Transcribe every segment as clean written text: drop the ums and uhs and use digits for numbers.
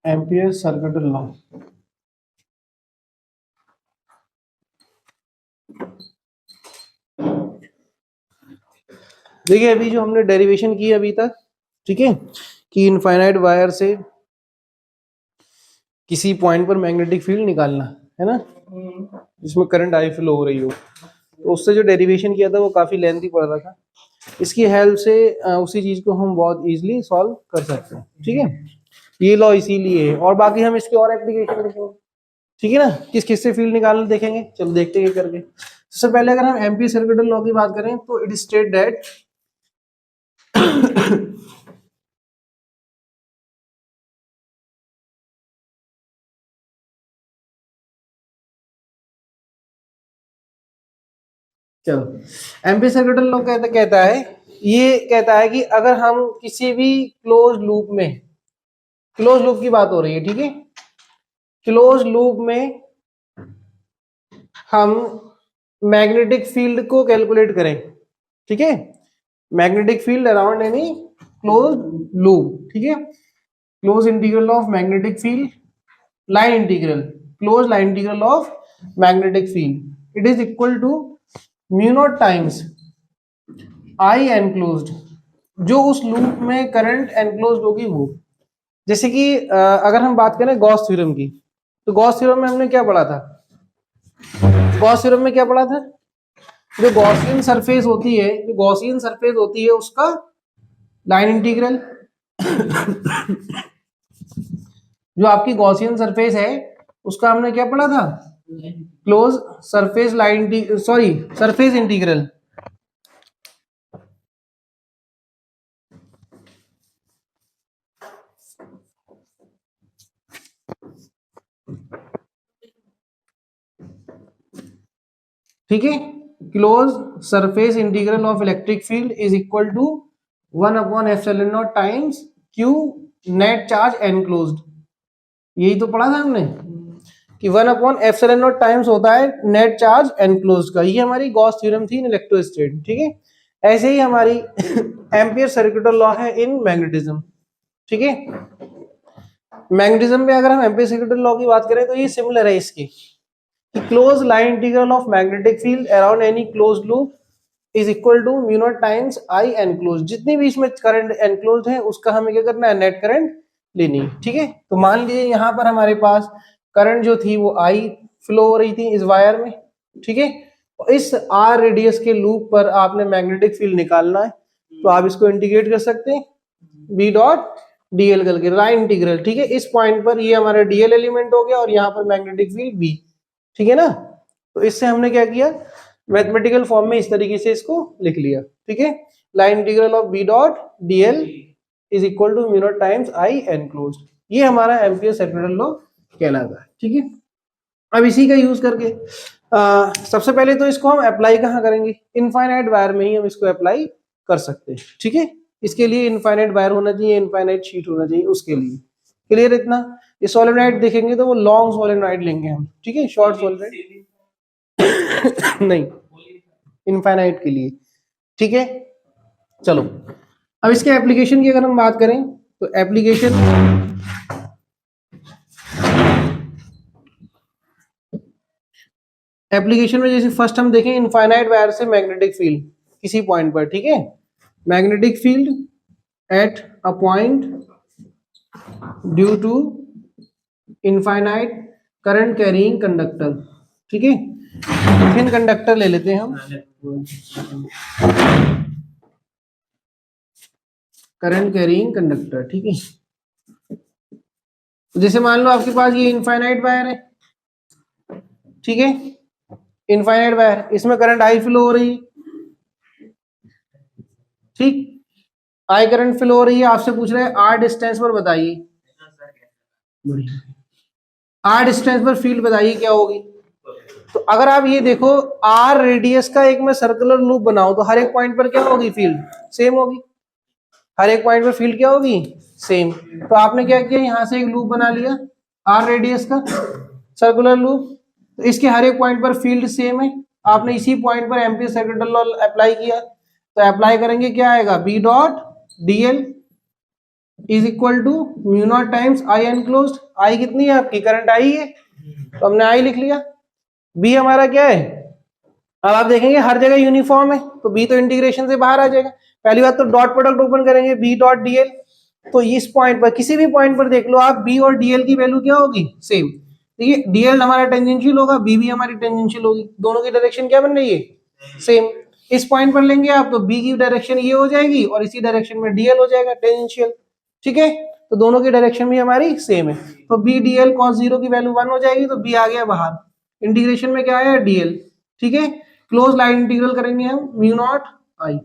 Ampere circuit law. देखिए अभी जो हमने डेरिवेशन की अभी तक, ठीक है, कि इनफाइनाइट वायर से किसी पॉइंट पर मैग्नेटिक फील्ड निकालना है ना, जिसमें करंट आई फ्लो हो रही हो, तो उससे जो डेरिवेशन किया था वो काफी लेंथी पड़ रहा था। इसकी हेल्प से उसी चीज को हम बहुत इजीली सॉल्व कर सकते हैं, ठीक है। ये लॉ इसीलिए है, और बाकी हम इसके और एप्लीकेशन देखेंगे, ठीक है ना, किस किस से फील्ड निकालना देखेंगे। चलो देखते हैं करके। सबसे पहले अगर हम एम्पियर सर्किट लॉ की बात करें तो इट स्टेट दैट चलो एम्पियर सर्किट लॉ कहता है, ये कहता है कि अगर हम किसी भी क्लोज लूप में, क्लोज लूप की बात हो रही है, ठीक है, क्लोज लूप में हम मैग्नेटिक फील्ड को कैलकुलेट करें, ठीक है, magnetic field around any close loop, ठीक है, close integral of magnetic field, line integral, close line integral of magnetic field, it is equal to mu naught times I enclosed, जो उस loop में current enclosed होगी वो। जैसे कि अगर हम बात करें गॉस थ्योरम की, तो गॉस थ्योरम में हमने क्या पढ़ा था, गॉस थ्योरम में क्या पढ़ा था, जो गॉसियन सरफेस होती है, जो गॉसियन सरफेस होती है उसका लाइन इंटीग्रल जो आपकी गॉसियन सरफेस है उसका हमने क्या पढ़ा था, close surface line, sorry surface integral, ठीक है, close surface integral of electric field is equal to 1/ε0 times Q net charge enclosed. यही तो पढ़ा था हमने कि 1/ε0 टाइम्स होता है नेट चार्ज एनक्लोज्ड का। ये हमारी गॉस थ्योरम थी इन इलेक्ट्रोस्टैटिक, ठीक है। ऐसे ही हमारी एम्पियर सर्किट लॉ है इन मैग्नेटिज्म, ठीक है। मैग्नेटिज्म में अगर हम एम्पियर सर्किट लॉ की बात करें तो ये सिमिलर है इसकी, close line integral of magnetic field around any close loop is equal to mu naught times I enclose. जितनी भी इसमें करंट एनक्लोज है उसका हमें क्या करना है, नेट करंट लेनी है, ठीक है। तो मान लीजिए यहाँ पर हमारे पास करंट जो थी वो आई फ्लो हो रही थी इस वायर में, ठीक है। इस आर रेडियस के लूप पर आपने मैग्नेटिक फील्ड निकालना है, तो आप इसको इंटीग्रेट कर सकते हैं बी डॉट डीएल करके, लाइन इंटीग्रल, ठीक है। इस पॉइंट पर ये हमारा डीएल एलिमेंट हो गया और यहाँ पर मैग्नेटिक फील्ड बी, ठीक है ना। तो इससे हमने क्या किया, मैथमेटिकल फॉर्म में इस तरीके से इसको लिख लिया, ठीक है। Line integral of B dot DL is equal to mu naught times I enclosed. ये हमारा एम्पियर सर्किट लॉ कहलाता है, ठीक है। अब इसी का यूज करके सबसे पहले तो इसको हम अप्लाई कहाँ करेंगे, इनफाइनाइट वायर में ही हम इसको अप्लाई कर सकते हैं, ठीक है। इसके लिए इनफाइनाइट वायर होना चाहिए, इनफाइनाइट शीट होना चाहिए, उसके लिए क्लियर इतना। ये सोलेनोइड देखेंगे तो वो लॉन्ग सोलेनोइड लेंगे हम, ठीक है, शॉर्ट सोलेनोइड नहीं, इनफाइनाइट के लिए, ठीक है। चलो अब इसके एप्लीकेशन की अगर हम बात करें तो एप्लीकेशन में जैसे फर्स्ट हम देखें इनफाइनाइट वायर से मैग्नेटिक फील्ड किसी पॉइंट पर, ठीक है, magnetic field at a point due to infinite current carrying conductor, ठीक है। थिन कंडक्टर ले लेते हैं हम, करंट कैरिंग कंडक्टर, ठीक है। जैसे मान लो आपके पास ये इनफाइनाइट वायर है, ठीक है, इनफाइनाइट वायर, इसमें करंट आई फ्लो हो रही है, ठीक, आई करंट फ्लो हो रही है। आपसे पूछ रहे हैं आर डिस्टेंस पर बताइए, आर डिस्टेंस पर फील्ड बताइए क्या होगी। तो अगर आप ये देखो आर रेडियस का एक मैं सर्कुलर लूप बनाऊं तो हर एक पॉइंट पर क्या होगी, फील्ड सेम होगी, हर एक पॉइंट पर फील्ड क्या होगी, सेम। तो आपने क्या किया, यहां से एक लूप बना लिया आर रेडियस का सर्कुलर लूप, तो इसके हर एक पॉइंट पर फील्ड सेम है। आपने इसी पॉइंट पर एम्पियर सर्किट लॉ अप्लाई किया, तो अप्लाई करेंगे क्या आएगा, B dot DL is equal to mu naught times I enclosed. I कितनी है आपकी, करंट आई है, तो हमने आई लिख लिया। बी हमारा क्या है, अब आप देखेंगे हर जगह यूनिफॉर्म है, तो बी तो इंटीग्रेशन से बाहर आ जाएगा। पहली बात तो डॉट प्रोडक्ट ओपन करेंगे, बी डॉट डीएल, तो इस पॉइंट पर किसी भी पॉइंट पर देख लो आप, बी और डीएल की वैल्यू क्या होगी, सेम। देखिए डीएल हमारा टेंजेंशियल होगा, बी भी हमारी टेंजेंशियल होगी, दोनों की डायरेक्शन क्या बन रही है, सेम। इस पॉइंट पर लेंगे आप तो बी की डायरेक्शन ये हो जाएगी और इसी डायरेक्शन में डीएल हो जाएगा टेंजेंशियल, ठीक है। तो दोनों की डायरेक्शन भी हमारी सेम है, तो बी डीएल cos 0 की वैल्यू 1 हो जाएगी, तो बी आ गया बाहर। इंटीग्रेशन में क्या आया, डीएल, ठीक है। क्लोज लाइन इंटीग्रल करेंगे हम म्यू नॉट आई।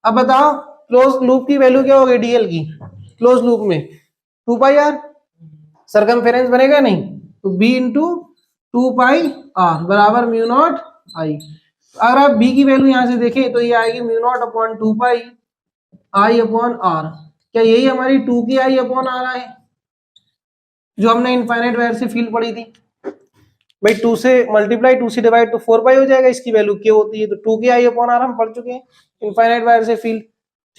अब बताओ क्लोज लूप की वैल्यू क्या होगी डीएल की, क्लोज लूप में 2 पाई आर, सरकमफेरेंस बनेगा नहीं, तो बी इंटू 2 पाई आर बराबर म्यू नॉट आई। अगर आप बी की वैल्यू यहां से देखें तो ये आएगी mu naught upon 2 pi I upon R. क्या यही हमारी 2 की आई अपॉन आर है, जो हमने इनफाइनाइट वायर से फील्ड पढ़ी थी भाई, 2 से मल्टीप्लाई 2 से डिवाइड तो 4 पाई हो जाएगा, इसकी वैल्यू क्या होती है, तो 2 की आई अपॉन आर हम पढ़ चुके हैं इनफाइनाइट वायर से फील्ड,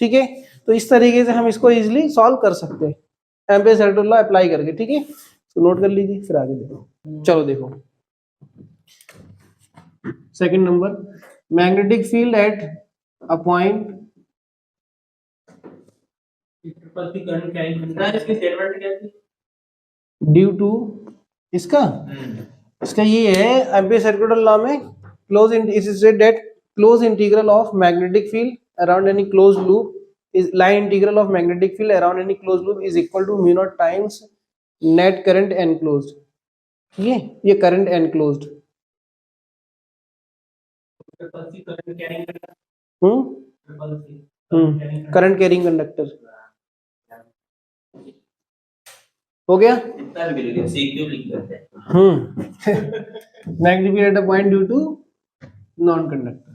ठीक है। तो इस तरीके से हम इसको इजीली सॉल्व कर सकते हैं एम्पियर सर्किट लॉ अप्लाई करके, ठीक है। तो नोट कर लीजिए, फिर आगे देखो। चलो देखो second number, magnetic field at a point due to, इसका इसका ये है एम्पियर सर्किट लॉ में close it is said that close integral of magnetic field around any close loop is line integral of magnetic field around any closed loop is equal to mu naught times net current enclosed, ये current enclosed, current carrying conductor हो गया। Magnetic field at a point due to non conductor,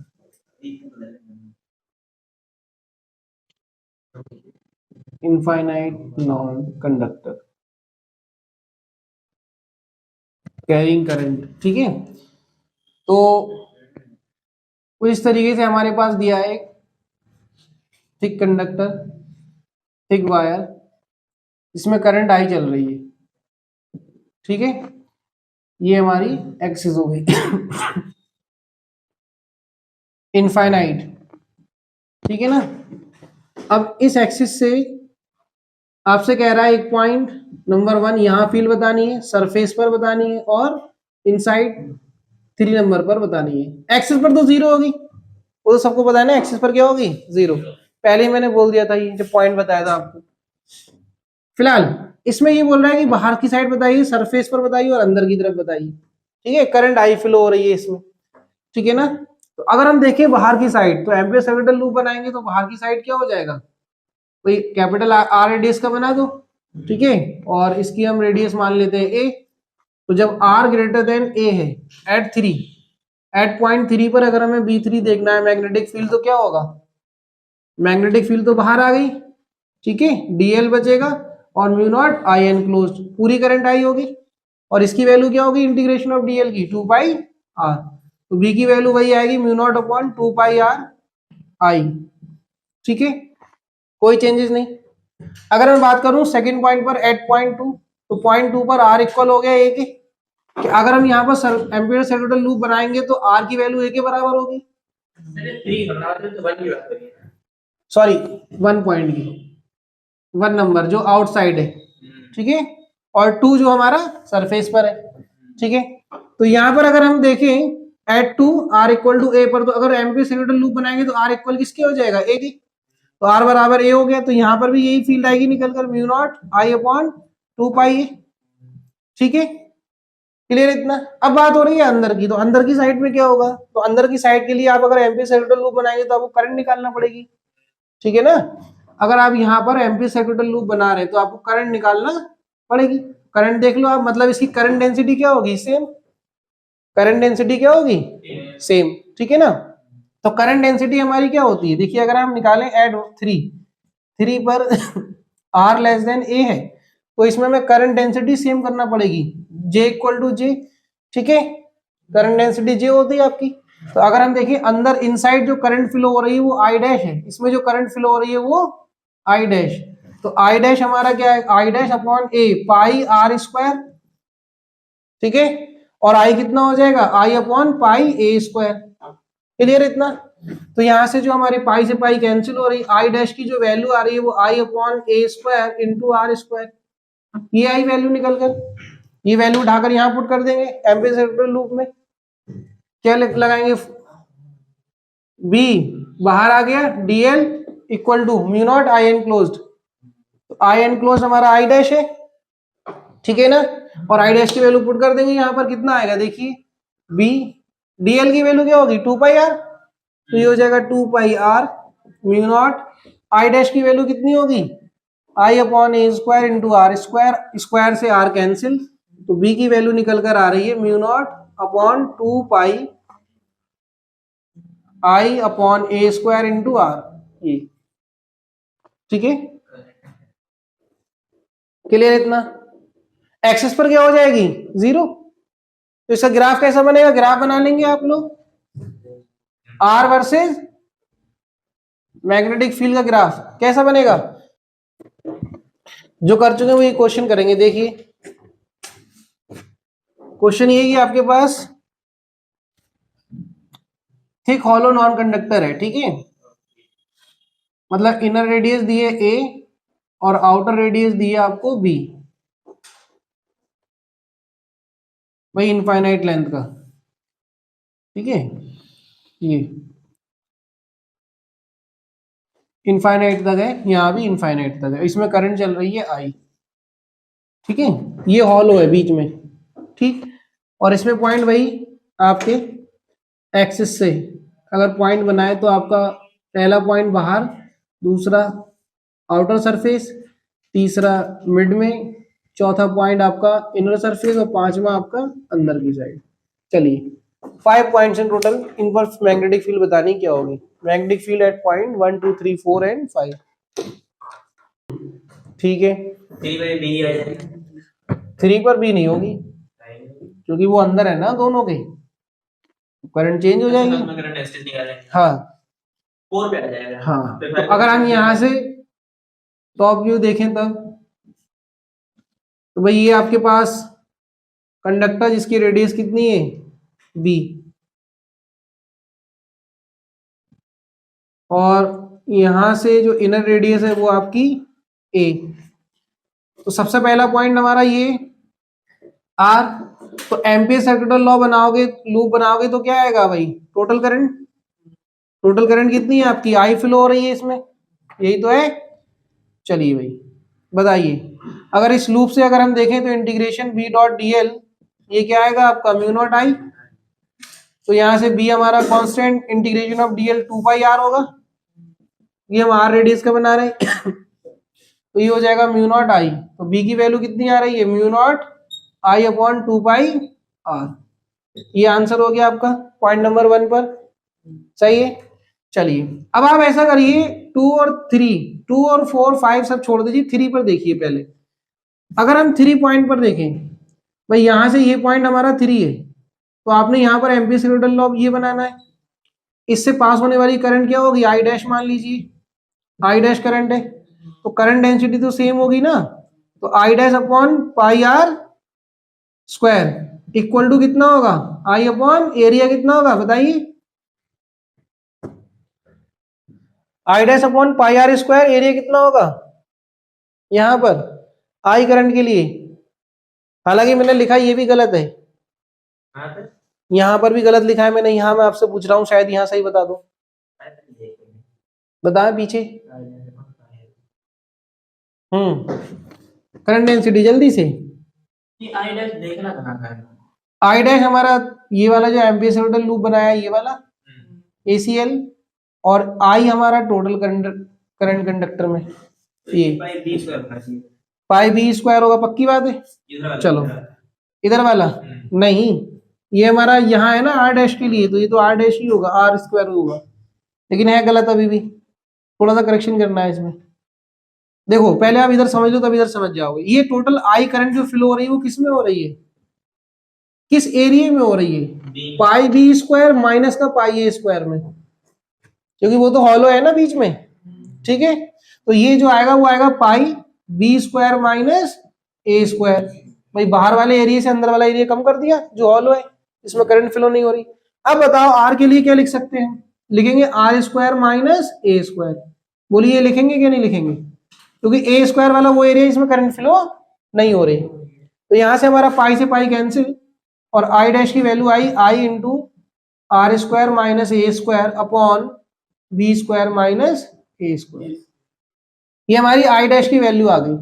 infinite non conductor carrying current, ठीक है। तो इस तरीके से हमारे पास दिया है थिक कंडक्टर, थिक वायर, इसमें करंट आई चल रही है, ठीक है। ये हमारी एक्सिस हो गई इनफाइनाइट, ठीक है ना। अब इस एक्सिस से आपसे कह रहा है एक पॉइंट नंबर 1 यहां फील्ड बतानी है, सरफेस पर बतानी है, और इनसाइड 3 नंबर पर बतानी है। एक्सिस पर तो 0 होगी, वो तो सबको पता है ना, एक्सिस पर क्या होगी 0, पहले ही मैंने बोल दिया था, ये जब पॉइंट बताया था आपको। फिलहाल इसमें ये बोल रहा है कि बाहर की साइड बताइए, सरफेस पर बताइए और अंदर की तरफ बताइए, ठीक है। करंट आई फ्लो हो रही है इसमें, ठीक है ना। तो अगर हम देखें बाहर की साइड, तो एम्पियर सर्किट लूप बनाएंगे तो बाहर की साइड क्या हो जाएगा भाई, कैपिटल आर रेडियस का बना दो, ठीक है, और इसकी हम रेडियस मान लेते हैं ए। तो जब आर ग्रेटर देन ए है एट 3, एट पॉइंट 3 पर अगर हमें B3 देखना है मैग्नेटिक फील्ड, तो क्या होगा, मैग्नेटिक फील्ड तो बाहर आ गई, ठीक है, डीएल बचेगा और म्यू नॉट आई एनक्लोज्ड, पूरी करंट आई होगी, और इसकी वैल्यू क्या होगी इंटीग्रेशन ऑफ डीएल की 2 पाई आर, तो बी की वैल्यू वही आएगी mu naught upon 2 pi are आई, ठीक है, कोई चेंजेस नहीं। अगर मैं बात करूं सेकंड पॉइंट पर एट पॉइंट 2, तो पॉइंट 2 पर आर इक्वल हो गया ए के, कि अगर हम यहाँ पर एम्पियर सर्किट लूप बनाएंगे तो आर की वैल्यू ए के बराबर होगी, सॉरी 1 पॉइंट की, 1 नंबर जो आउटसाइड है, ठीक है, और 2 जो हमारा सरफेस पर है, ठीक है। तो यहां पर अगर हम देखें एट 2 आर इक्वल टू ए पर, तो अगर एम्पियर सर्किट लूप बनाएंगे तो आर इक्वल किसके हो जाएगा ए की, तो आर बराबर ए हो गया, तो यहां पर भी यही फील्ड आएगी निकलकर म्यू नॉट आई अपॉन 2 पाई, ठीक है, क्लियर इतना। अब बात हो रही है अंदर की, तो अंदर की साइड में क्या होगा, तो अंदर की साइड के लिए आप अगर एम्पियर सर्किट लूप बनाएंगे तो आपको करंट निकालना पड़ेगी, ठीक है ना। अगर आप यहाँ पर एम्पियर सर्किट लूप बना रहे हैं तो आपको करंट निकालना पड़ेगी। करंट देख लो आप, मतलब इसकी करंट डेंसिटी क्या होगी, सेम, करंट डेंसिटी क्या होगी सेम, ठीक है ना। तो करंट डेंसिटी हमारी क्या होती है, देखिए अगर हम निकालें एट 3 पर आर लेस देन ए है, तो इसमें हमें करंट डेंसिटी सेम करना पड़ेगी, जे इक्वल टू जे, ठीक है, करंट डेंसिटी जे होती है आपकी। तो अगर हम देखिए अंदर इनसाइड जो करंट फ्लो हो रही है वो आई डैश है, इसमें जो करंट फ्लो हो रही है वो आई डैश, तो आई डैश हमारा क्या है, I dash upon A pi R square, ठीक है, और आई कितना हो जाएगा, I upon pi A square. Clear इतना? तो यहां से जो हमारे पाई से पाई कैंसिल हो रही, आई डैश की जो वैल्यू आ रही है वो I upon A square into R square, ये आई वैल्यू निकल कर, ये वैल्यू उठाकर यहां पुट कर देंगे एम्पलीफायर लूप में। क्या लगाएंगे, बी बाहर आ गया, DL equal to mu naught I enclosed, तो आई एन क्लोज हमारा आई डैश है, ठीक है ना, और आई डैश की वैल्यू पुट कर देंगे यहां पर, कितना आएगा देखिए, बी डीएल की वैल्यू क्या होगी 2 पाई आर, तो ये हो जाएगा 2 pi R mu naught, I dash की वैल्यू कितनी होगी, I upon A square into R square, square से आर कैंसिल, तो बी की वैल्यू निकल कर आ रही है mu naught upon 2 pi I upon A square into R, ये ठीक है, क्लियर इतना? एक्सेस पर क्या हो जाएगी 0, तो इसका ग्राफ कैसा बनेगा, ग्राफ बना लेंगे आप लोग, आर वर्सेस मैग्नेटिक फील्ड का ग्राफ कैसा बनेगा, जो कर चुके हैं वो ये क्वेश्चन करेंगे। देखिए क्वेश्चन ये कि आपके पास थिक हॉलो नॉन कंडक्टर है, ठीक है, मतलब इनर रेडियस दिए ए और आउटर रेडियस दिए आपको बी, भाई इनफाइनाइट लेंथ का, ठीक है, ये इनफाइनाइट तक है, यहाँ भी इनफाइनाइट तक है, इसमें करंट चल रही है आई, ठीक है, ये हॉलो है बीच में, ठीक, और इसमें पॉइंट वही आपके एक्सिस से अगर पॉइंट बनाए तो आपका पहला पॉइंट बाहर, दूसरा आउटर सरफेस, तीसरा मिड में, चौथा पॉइंट आपका इनर सरफेस और पांचवा आपका अंदर की साइड। चलिए 5 पॉइंट्स इन टोटल, इन पर मैग्नेटिक फील्ड बतानी क्या होगी, magnetic field eight point 1 2 3 4 and 5, ठीक है, 3 पर भी नहीं होगी क्योंकि वो अंदर है ना दोनों के, करंट चेंज हो जाएगी, हाँ 4 पे आ जाएगा, हाँ, तो अगर हम यहाँ से टॉप व्यू देखें तब, तो भाई ये आपके पास कंडक्टर जिसकी रेडियस कितनी है बी, और यहां से जो इनर रेडियस है वो आपकी ए, तो सबसे पहला पॉइंट हमारा ये आर, तो एम्पियर सर्किटल लॉ बनाओगे, लूप बनाओगे तो क्या आएगा भाई, टोटल करंट, टोटल करंट कितनी है आपकी, आई फ्लो हो रही है इसमें, यही तो है। चलिए भाई बताइए, अगर इस लूप से अगर हम देखें तो integration B dot D L, ये क्या आएगा आपका म्यू नॉट आई, तो यहां से बी हमारा constant, integration of D L 2 pi R होगा, ये हम आर रेडियस का बना रहे हैं तो ये हो जाएगा म्यू नॉट आई, तो बी की वैल्यू कितनी आ रही है mu naught I upon 2 pi R, ये आंसर हो गया आपका पॉइंट नंबर 1 पर, सही है। चलिए अब आप ऐसा करिए 2 और 3, 2 और 4 5 सब छोड़ दीजिए, 3 पर देखिए पहले, अगर हम 3 पॉइंट पर देखें, भाई यहां से ये पॉइंट हमारा 3 है, तो आपने यहाँ पर एम्पियर सर्किटल लॉ ये बनाना है, इससे पास होने वाली करंट क्या होगी, आई डैश मान लीजिए, आई डैश करंट है, तो करंट डेंसिटी तो सेम होगी ना, तो I dash upon pi R square equal to कितना होगा, आई अपॉन एरिया कितना होगा बताइए, I dash upon pi R square, area कितना होगा यहां पर आई करंट के लिए, हालांकि मैंने लिखा ये भी गलत है, यहां पर भी गलत लिखा है मैंने, यहां मैं आपसे पूछ रहा हूं शायद यहां सही बता दो, बताएं पीछे, करंट डेंसिटी जल्दी से, आई डैश देखना कहां का है, आई डैश हमारा ये वाला जो एम्पियर सर्किटल लूप बनाया है ये वाला एसीएल, और आई हमारा टोटल करंट कंडक्टर में, ये पाई बी स्क्वायर होगा, पक्की बात है, चलो इधर वाला नहीं, ये हमारा यहाँ है ना आर डैश के लिए, तो ये तो आर डैश ही होगा, आर स्क्वायर होगा, लेकिन है गलत अभी भी, थोड़ा सा करेक्शन करना है इसमें। देखो पहले आप इधर समझ लो तब इधर समझ जाओगे, ये टोटल आई करंट जो फ्लो हो रही है वो किस में हो रही है, किस एरिया में हो रही है, पाई बी स्क्वायर माइनस का पाई ए स्क्वायर में, क्योंकि वो तो हॉलो है ना बीच में, ठीक है, तो ये जो आएगा वो आएगा पाई B square minus A square. भाई बाहर वाले एरिया से अंदर वाला एरिया कम कर दिया जो हॉलो है, इसमें करंट फ्लो नहीं हो रही। अब बताओ आर के लिए क्या लिख सकते हैं, लिखेंगे R square minus A square. बोलिए ये लिखेंगे क्या नहीं लिखेंगे, क्योंकि ए स्क्वायर वाला वो एरिया जिसमें करंट फ्लो नहीं हो रही। तो यहां से हमारा पाई से पाई कैंसिल, और आई डैश की value I I into R square minus A square upon B square minus A square. ये हमारी आई डैश की वैल्यू आ गई।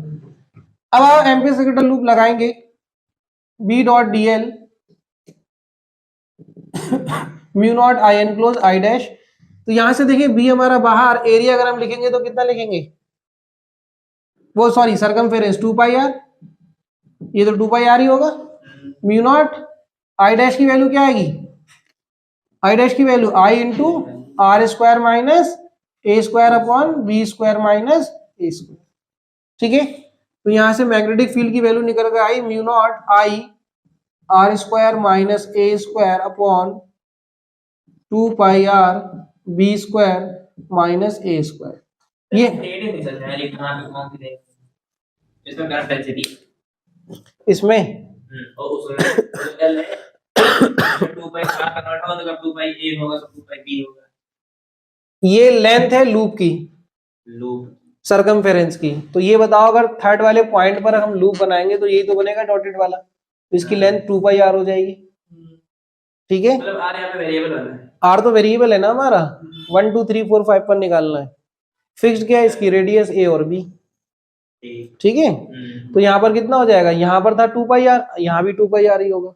अब आप एम्पीरिकल लूप लगाएंगे, B dot D L mu naught I enclose I dash. तो यहां से देखिए बी हमारा बाहर, एरिया अगर हम लिखेंगे तो कितना लिखेंगे, वो सॉरी सरकमफेरेंस 2 पाई आर, ये तो 2 पाई आर ही होगा। म्यू नॉट आई डैश की वैल्यू क्या आएगी, आई डैश की value I into R square minus A square upon B square minus A square. ठीक है, तो यहां से मैग्नेटिक फील्ड की वैल्यू निकल कर आई mu naught I R square minus A square upon 2 pi R B square minus A square. ये इसमें और उसमें ये लेंथ है लूप की, लूप सरकमफेरेंस की। तो ये बताओ अगर थर्ड वाले पॉइंट पर हम लूप बनाएंगे तो यही तो बनेगा डॉटेड वाला, तो इसकी लेंथ 2 पाई आर हो जाएगी। ठीक है, मतलब आर यहाँ पे वेरिएबल वाला है, आर तो वेरिएबल है ना हमारा, 1 2 3 4 5 पर निकालना है। फिक्स्ड क्या है इसकी रेडियस ए और बी। ठीक है, तो यहाँ पर कितना हो जाएगा, यहाँ पर था 2 पाई आर, यहाँ भी 2 पाई आर ही होगा,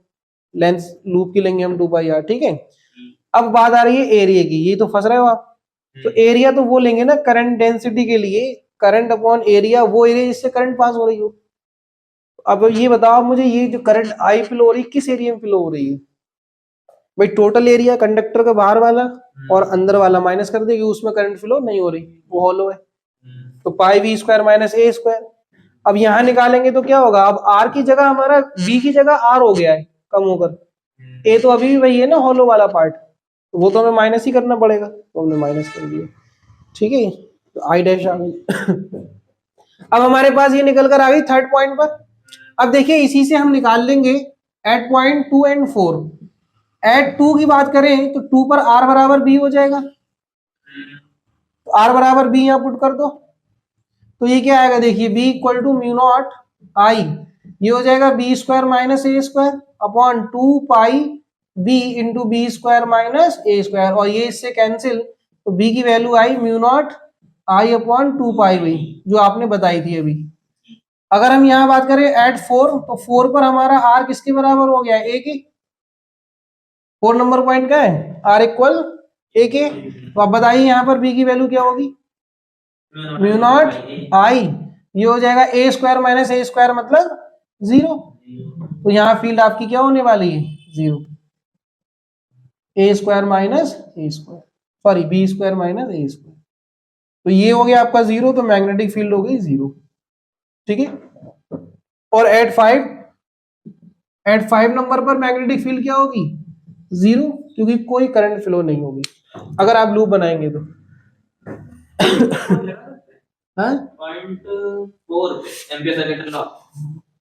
लेंथ लूप की लेंगे हम 2 पाई आर। ठीक है, अब बात आ रही है एरिया की, ये तो फंस रहे हो आप। तो एरिया तो वो लेंगे ना करंट डेंसिटी के लिए, करंट अपॉन एरिया, वो एरिया जिससे करंट पास हो रही हो। अब ये बताओ मुझे, ये जो करंट आई फ्लो हो रही है किस एरिया में फ्लो हो रही है, भाई टोटल एरिया कंडक्टर का बाहर वाला और अंदर वाला माइनस कर देगी, उसमें करंट फ्लो नहीं हो रही, वो हॉलो है। तो पाई B square minus A square. अब यहां निकालेंगे तो क्या होगा, अब आर की जगह हमारा बी की जगह आर हो गया है कम होकर, ए तो अभी भी वही है ना हॉलो वाला पार्ट, तो वो तो हमें माइनस ही करना पड़ेगा, तो हमने माइनस कर दिया। ठीक है, तो आई डैश आ गई। अब हमारे पास ये निकल कर आ गई थर्ड पॉइंट पर। अब देखिए इसी से हम निकाल लेंगे एट पॉइंट 2 एंड 4। एट 2 की बात करें तो 2 पर आर बराबर बी हो जाएगा, तो आर बराबर बी यहां पुट कर दो, तो ये क्या आएगा देखिए B equal to mu naught I, ये हो जाएगा B square minus A square upon 2 pi B into B square minus A square, और ये इससे कैंसिल, तो बी की वैल्यू आई mu naught I upon 2 pi B जो आपने बताई थी अभी। अगर हम यहाँ बात करें एट 4, तो 4 पर हमारा आर किसके बराबर हो गया, ए के। 4 नंबर पॉइंट क्या है, आर इक्वल ए के। तो आप बताइए यहाँ पर बी की वैल्यू क्या होगी, म्यू नॉट आई, ये हो जाएगा ए स्क्वायर माइनस ए स्क्वायर मतलब 0। तो यहाँ फील्ड आपकी क्या होने वाली है, 0। A square minus A square, sorry B square minus A square, तो ये हो गया आपका 0, तो मैग्नेटिक फील्ड हो गई 0। ठीक है, और एट 5 नंबर पर मैग्नेटिक फील्ड क्या होगी, 0, क्योंकि कोई करंट फ्लो नहीं होगी अगर आप लूप बनाएंगे तो।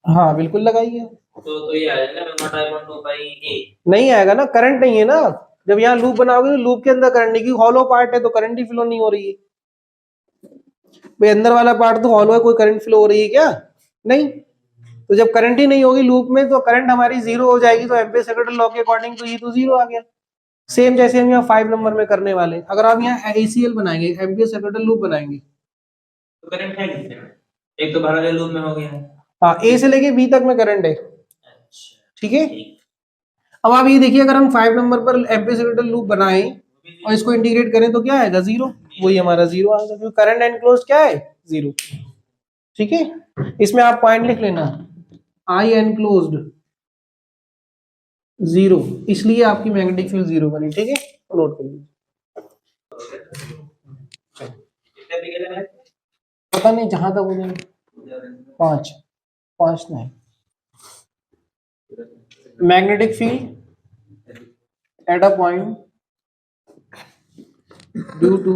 हाँ बिल्कुल लगाइए, तो ये आ जाएगा नहीं आएगा ना, करंट नहीं है ना। जब यहाँ लूप बनाओगे तो लूप के अंदर करंट नहीं, क्योंकि हॉलो पार्ट है तो करंट ही फ्लो नहीं हो रही है। भाई अंदर वाला पार्ट तो हॉलो है, कोई करंट फ्लो हो रही है क्या, नहीं। तो जब करंट ही नहीं होगी लूप में तो करंट हमारी 0 हो जाएगी, तो एम्पीयर सेकेंड लॉ के अकॉर्डिंग तो ये तो 0 आ गया। सेम जैसे हम यहाँ 5 नंबर में करने वाले, अगर आप यहाँ ACL बनाएंगे, एम्पीयर सेकेंड लूप बनाएंगे, तो करंट है कितने में, एक तो बाहर लूप में हो गया, हाँ ए से लेके बी तक में करंट है। ठीक है, अब आप ये देखिए अगर हम 5 नंबर पर एम्पीयर सेकेंड लूप बनाएं और इसको इंटीग्रेट करें तो क्या आएगा, 0, वही हमारा 0 आएगा, क्योंकि करंट एनक्लोज्ड क्या है, 0। ठीक है, इसमें आप पॉइंट लिख लेना, आई एनक्लोज्ड 0, इसलिए आपकी मैग्नेटिक फील्ड 0 बनी। ठीक है, नोट कर लीजिए। पता नहीं जहां तक हो जाए 5 नहीं, magnetic field at a point due to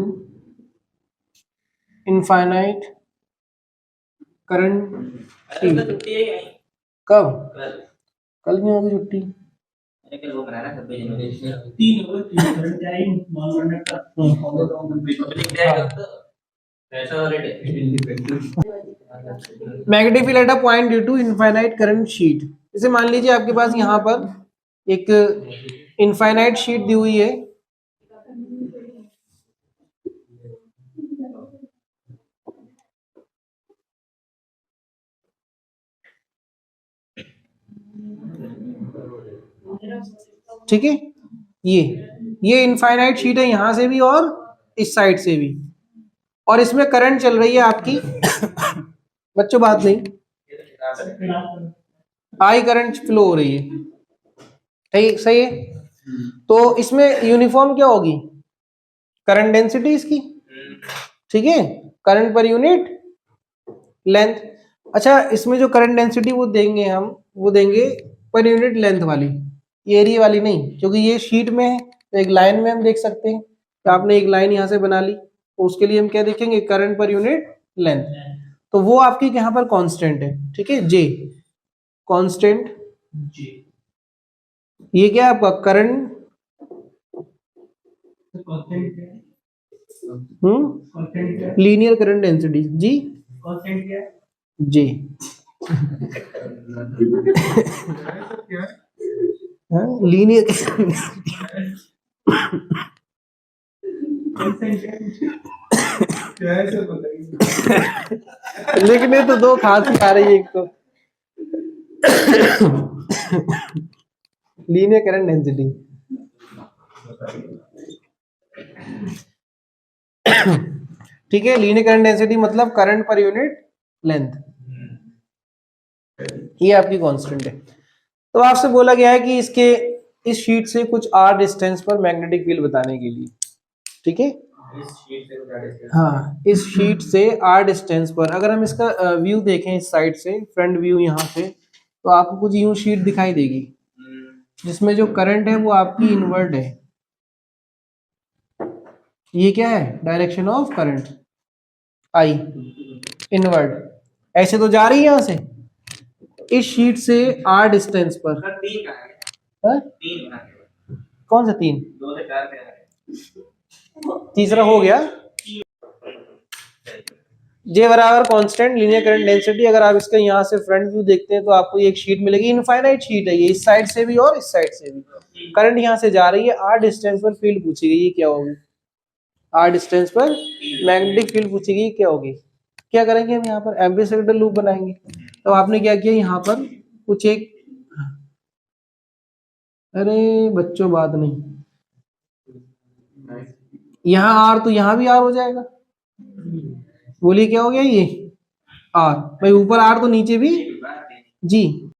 infinite current sheet. कब? कल नहीं होगी छुट्टी। Magnetic field at a point due to infinite current sheet. जैसे मान लीजिए आपके पास यहाँ पर एक इनफाइनाइट शीट दी हुई है, ठीक है, ये इनफाइनाइट शीट है यहां से भी और इस साइड से भी, और इसमें करंट चल रही है आपकी बच्चों बात नहीं, आई करंट फ्लो हो रही है, सही सही है। तो इसमें यूनिफॉर्म क्या होगी? करंट डेंसिटी इसकी, ठीक है, करंट पर यूनिट लेंथ। अच्छा, इसमें जो करंट डेंसिटी वो देंगे हम, वो देंगे पर यूनिट लेंथ वाली, एरिया वाली नहीं, क्योंकि ये शीट में है तो एक लाइन में हम देख सकते हैं। तो आपने एक लाइन यहाँ से बना ली, तो उसके लिए हम क्या देखेंगे? करंट पर यूनिट लेंथ। तो वो आपकी यहाँ पर कांस्टेंट है, ठीक है, जे कांस्टेंट। ये क्या है आपका करंट, लीनियर करंट डेंसिटी जी, जे लीनियर लिखने तो दो, खांसी आ रही है एक तो। लीनियर करंट डेंसिटी, ठीक है, लीनियर करंट डेंसिटी मतलब करंट पर यूनिट लेंथ, ये आपकी कांस्टेंट है। तो आपसे बोला गया है कि इसके इस शीट से कुछ आर डिस्टेंस पर मैग्नेटिक फील्ड बताने के लिए, ठीक है, हाँ, इस शीट से आर डिस्टेंस पर अगर हम इसका व्यू देखें इस साइड से, फ्रंट व्यू यहाँ से, तो आपको कुछ यूं शीट दिखाई देगी जिसमें जो करंट है वो आपकी इनवर्ड है। ये क्या है? Direction of current I, inward, ऐसे तो जा रही है यहां से इस शीट से आर डिस्टेंस पर। हाँ? कौन सा तीन? तीसरा हो गया, जे बराबर कांस्टेंट लीनियर करंट डेंसिटी। अगर आप इसका यहाँ से फ्रंट व्यू देखते हैं तो आपको एक शीट मिलेगी, इनफाइनाइट शीट है ये, इस साइड से भी और इस साइड से भी करंट यहाँ से जा रही है, आर डिस्टेंस पर फील्ड पूछी गई, ये क्या होगी? आर डिस्टेंस पर मैग्नेटिक फील्ड पूछी गई, क्या होगी? क्या करेंगे हम यहाँ पर? एम्पलीफायर लूप बनाएंगे। तो आपने क्या किया यहाँ पर कुछ एक, अरे बच्चों बात नहीं, यहाँ आर तो यहाँ भी आर हो जाएगा, बोलिए क्या हो गया ये? आर, भाई ऊपर आर तो नीचे भी जी।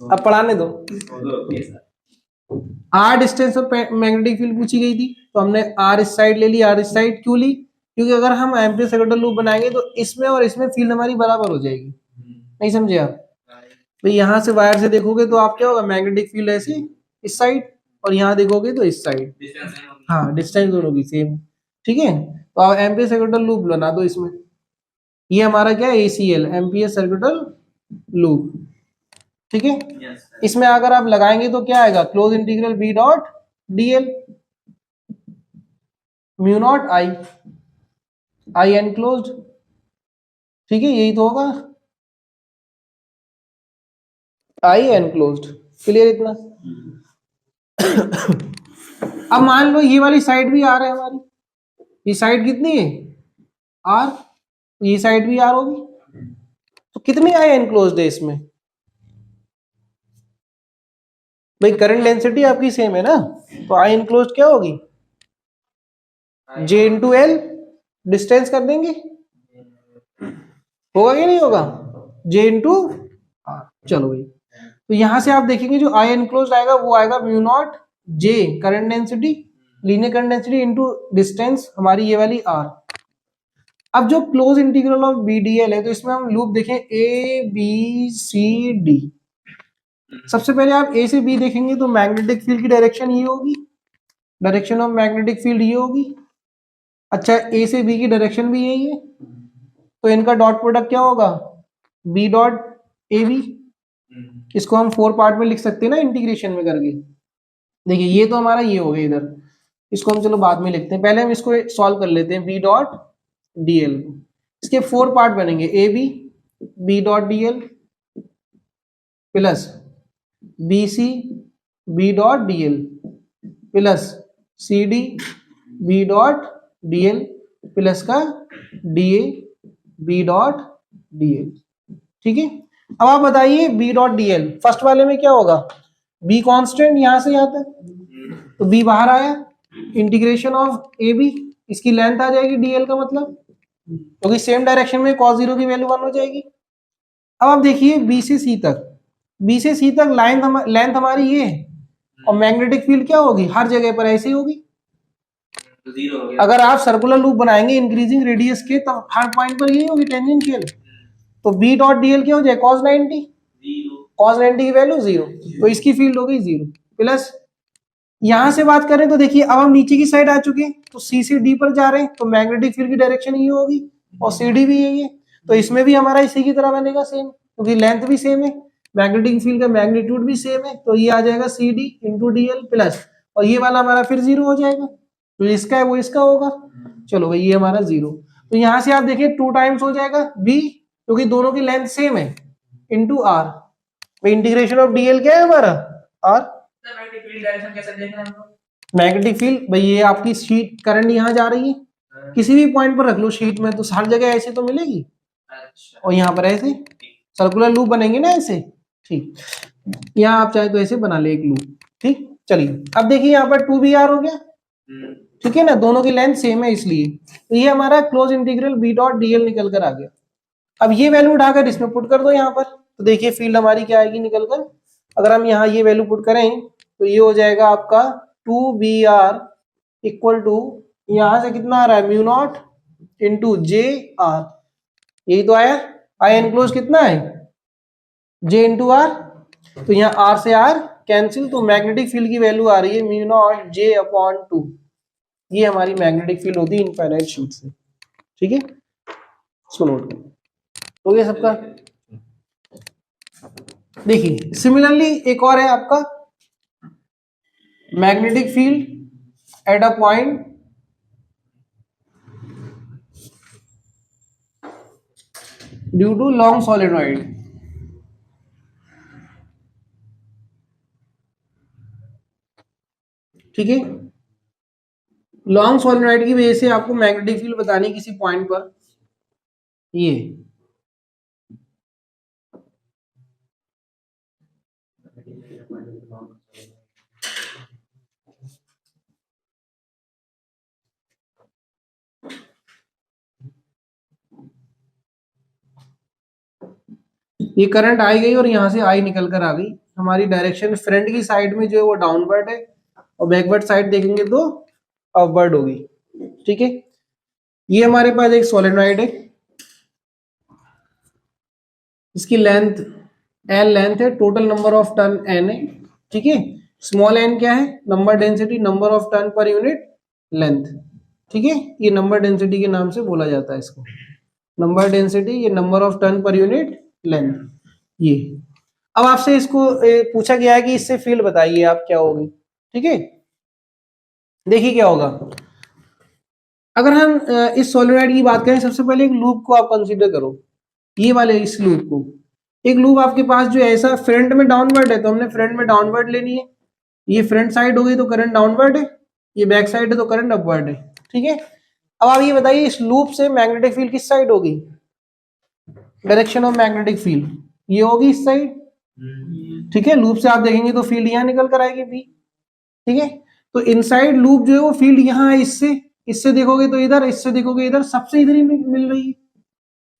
अब पढ़ाने दो। आर डिस्टेंस पर मैग्नेटिक फील्ड पूछी गई थी, तो हमने आर इस साइड ले ली, आर इस साइड क्यों ली? क्योंकि अगर हम एम्पलीफायर सर्किट लूप बनाएंगे तो इसमें और इसमें फील्ड हमारी बराबर हो जाएगी, नहीं समझे आप? भाई यहाँ से वायर से देखोगे तो आप क्या होगा? मैग्नेटिक फील्ड ऐसे इस साइड, और यहाँ देखोगे तो इस साइड, हाँ, डिस्टेंस दोनों की सेम, ठीक है। तो आप एम्पीयर सर्किटल लूप बना दो इसमें, ये हमारा क्या है? एसीएल, एम्पीयर सर्किटल लूप, ठीक है। इसमें अगर आप लगाएंगे तो क्या आएगा? Close integral B dot DL mu naught I, I enclosed, ठीक है, यही तो होगा, आई एनक्लोज्ड। क्लियर इतना? अब मान लो ये वाली साइड भी आर है हमारी, ये साइड कितनी है? आर, ये साइड भी आर होगी, तो कितनी आई एनक्लोज्ड है इसमें? भाई करंट डेंसिटी आपकी सेम है ना, तो आई एनक्लोज्ड क्या होगी? जे इंटू एल, डिस्टेंस कर देंगे, होगा कि नहीं होगा? जे इंटू आर, चलो भाई। तो यहां से आप देखेंगे जो आई एनक्लोज्ड आएगा वो आएगा mu naught J current density, linear current density into distance हमारी ये वाली आर। अब जो close integral of B D L है, तो इसमें हम लूप देखें ए बी सी डी। सबसे पहले आप ए से बी देखेंगे तो मैग्नेटिक फील्ड की डायरेक्शन ये होगी, डायरेक्शन ऑफ मैग्नेटिक फील्ड ये होगी। अच्छा, ए से बी की डायरेक्शन भी यही है, तो इनका डॉट प्रोडक्ट क्या होगा, बी डॉट ए बी। इसको हम 4 पार्ट में लिख सकते हैं ना इंटीग्रेशन में करके। देखिए ये तो हमारा ये हो गया इधर, इसको हम चलो बाद में लिखते हैं, पहले हम इसको सॉल्व कर लेते हैं बी डॉट डी एल। इसके 4 पार्ट बनेंगे, A B, B dot D L plus B C, B dot D L plus C D, B dot D L plus का D A, B dot D L. ठीक है, अब आप बताइए B dot D L, first वाले में क्या होगा, बी कांस्टेंट यहां से यहां तक, तो बी बाहर आया, इंटीग्रेशन ऑफ ए बी, इसकी लेंथ आ जाएगी डीएल का मतलब, क्योंकि सेम डायरेक्शन में cos 0 की वैल्यू 1 हो जाएगी। अब आप देखिए बी से सी तक, बी से सी तक लेंथ हमारी ये है, और मैग्नेटिक फील्ड क्या होगी, हर जगह पर ऐसी होगी। तो 0 हो गया। अगर आप सर्कुलर लूप बनाएंगे इंक्रीजिंग रेडियस के, तो हर पॉइंट पर यही होगी टेंजेंशियल, तो बी डॉट डीएल क्या हो जाए, cos 90, cos 90 की वैल्यू 0, तो इसकी फील्ड हो गई 0। प्लस यहां से बात करें तो देखिए अब हम नीचे की साइड आ चुके हैं, तो सी से डी पर जा रहे हैं, तो मैग्नेटिक फील्ड की डायरेक्शन ये होगी, और सी डी भी यही है, तो इसमें भी हमारा इसी की तरह बनेगा सेम, क्योंकि लेंथ भी सेम है, मैग्नेटिक फील्ड का मैग्नीट्यूड भी सेम है, तो ये आ जाएगा C D into D L plus, और ये वाला हमारा फिर 0 हो जाएगा, तो इसका है वो इसका होगा। चलो भाई ये हमारा 0, तो यहां से आप देखिए 2 टाइम्स हो जाएगा बी, क्योंकि दोनों की लेंथ सेम है, into R. Integration of DL क्या है हमारा, आर। मैग्नेटिक फील्ड भाई ये आपकी शीट करंट यहाँ जा रही है, किसी भी पॉइंट पर रख लो शीट में, तो हर जगह ऐसे तो मिलेगी। अच्छा। और यहाँ पर ऐसे सर्कुलर लूप बनेंगे ना ऐसे, ठीक, यहाँ आप चाहे तो ऐसे बना ले एक लूप। ठीक, चलिए अब देखिए यहाँ पर 2br हो गया, ठीक है ना, दोनों की लेंथ सेम है इसलिए, तो ये हमारा close integral B dot DL निकल कर आ गया। अब ये वैल्यू उठाकर इसमें पुट कर दो यहाँ पर, तो देखिए फील्ड हमारी क्या आएगी निकल कर, अगर हम यहाँ ये वैल्यू पुट करें तो ये हो जाएगा आपका 2br इक्वल टू, यहां से कितना आ रहा है, mu not into J are, यही तो आया, आई एनक्लोज कितना है, जे इंटू आर, तो यहाँ आर से आर कैंसिल, तो मैग्नेटिक फील्ड की वैल्यू आ रही है म्यू नॉट जे अपॉन 2, ये हमारी मैग्नेटिक फील्ड होती है इनफाइनाइट शीट से। ठीक है, इसको नोट करो, हो गया सबका। देखिए सिमिलरली एक और है आपका, magnetic field at a point due to long solenoid. ठीक है, लॉन्ग सॉलिनॉइड की वजह से आपको मैग्नेटिक फील्ड बतानी है किसी पॉइंट पर, ये ये करंट आई गई और यहाँ से आई निकल कर आ गई, हमारी डायरेक्शन फ्रंट की साइड में जो है वो डाउनवर्ड है, और बैकवर्ड साइड देखेंगे तो अपवर्ड होगी। ठीक है, ये हमारे पास एक सोलेनॉइड है, इसकी लेंथ एन लेंथ है, total number of turn N है। ठीक है, स्मॉल एन क्या है, number density, number of turn per unit length. ठीक है, ये नंबर डेंसिटी के नाम से बोला जाता है इसको, नंबर डेंसिटी, ये number of turn per unit length. ये अब आपसे इसको पूछा गया है कि इससे फील्ड बताइए आप क्या होगी। ठीक है, देखिए क्या होगा, अगर हम इस सोलेनॉइड की बात करें, सबसे पहले एक लूप को आप कंसीडर करो, ये वाले इस लूप को, एक लूप आपके पास जो ऐसा फ्रंट में डाउनवर्ड है, तो हमने फ्रंट में डाउनवर्ड लेनी है, ये फ्रंट साइड हो गई तो करंट डाउनवर्ड है, ये बैक साइड है तो करंट अपवर्ड है। ठीक है, अब आप ये बताइए इस लूप से मैग्नेटिक फील्ड किस साइड होगी, डायरेक्शन ऑफ मैग्नेटिक फील्ड ये होगी इस साइड। ठीक है, लूप से आप देखेंगे तो फील्ड यहाँ निकल कर आएगी बी। ठीक है, तो इनसाइड लूप जो है वो फील्ड यहाँ है, इससे इससे देखोगे तो इधर, इससे देखोगे इधर, सबसे इधर ही मिल रही है।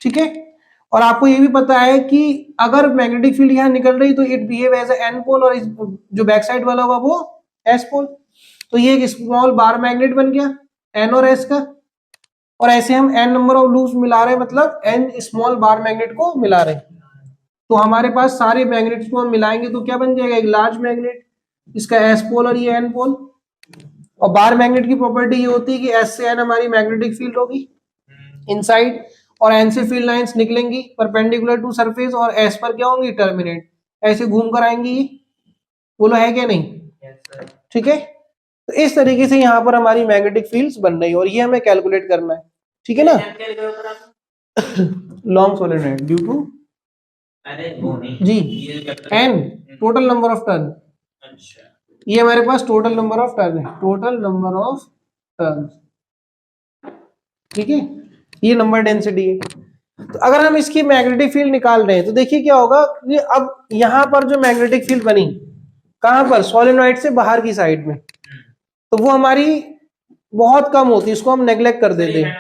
ठीक है, और आपको ये भी पता है कि अगर मैग्नेटिक फील्ड यहाँ निकल रही तो it behave as an pole, और जो बैक साइड वाला होगा वो एस पोल, तो ये एक स्मॉल बार मैग्नेट बन गया एन और एस का, और ऐसे हम एन नंबर ऑफ लूप्स मिला रहे हैं, मतलब एन स्मॉल बार मैग्नेट को मिला रहे हैं, तो हमारे पास सारे मैग्नेट्स को हम मिलाएंगे तो क्या बन जाएगा, एक लार्ज मैग्नेट, इसका एस पोल और ये एन पोल। और बार मैग्नेट की प्रॉपर्टी ये होती है कि एस से एन हमारी मैग्नेटिक फील्ड होगी इनसाइड, और एन से फील्ड लाइंस निकलेंगी परपेंडिकुलर टू सरफेस, और एस पर क्या होंगी टर्मिनेट, ऐसे घूम कर आएंगी ये। बोलो है क्या नहीं? ठीक है, तो इस तरीके से यहाँ पर हमारी मैग्नेटिक फील्ड्स बन रही है और ये हमें कैलकुलेट करना है। ठीक है ना? Long solenoid due to G N total number of turn. ये हमारे पास टोटल नंबर ऑफ टर्न है, टोटल नंबर ऑफ टर्न। ठीक है, ये नंबर डेंसिटी है। तो अगर हम इसकी मैग्नेटिक फील्ड निकाल रहे हैं तो देखिए क्या होगा कि अब यहां पर जो मैग्नेटिक फील्ड बनी कहां पर, सोलेनोइड से बाहर की साइड में, तो वो हमारी बहुत कम होती है, इसको हम नेग्लेक्ट कर देते हैं।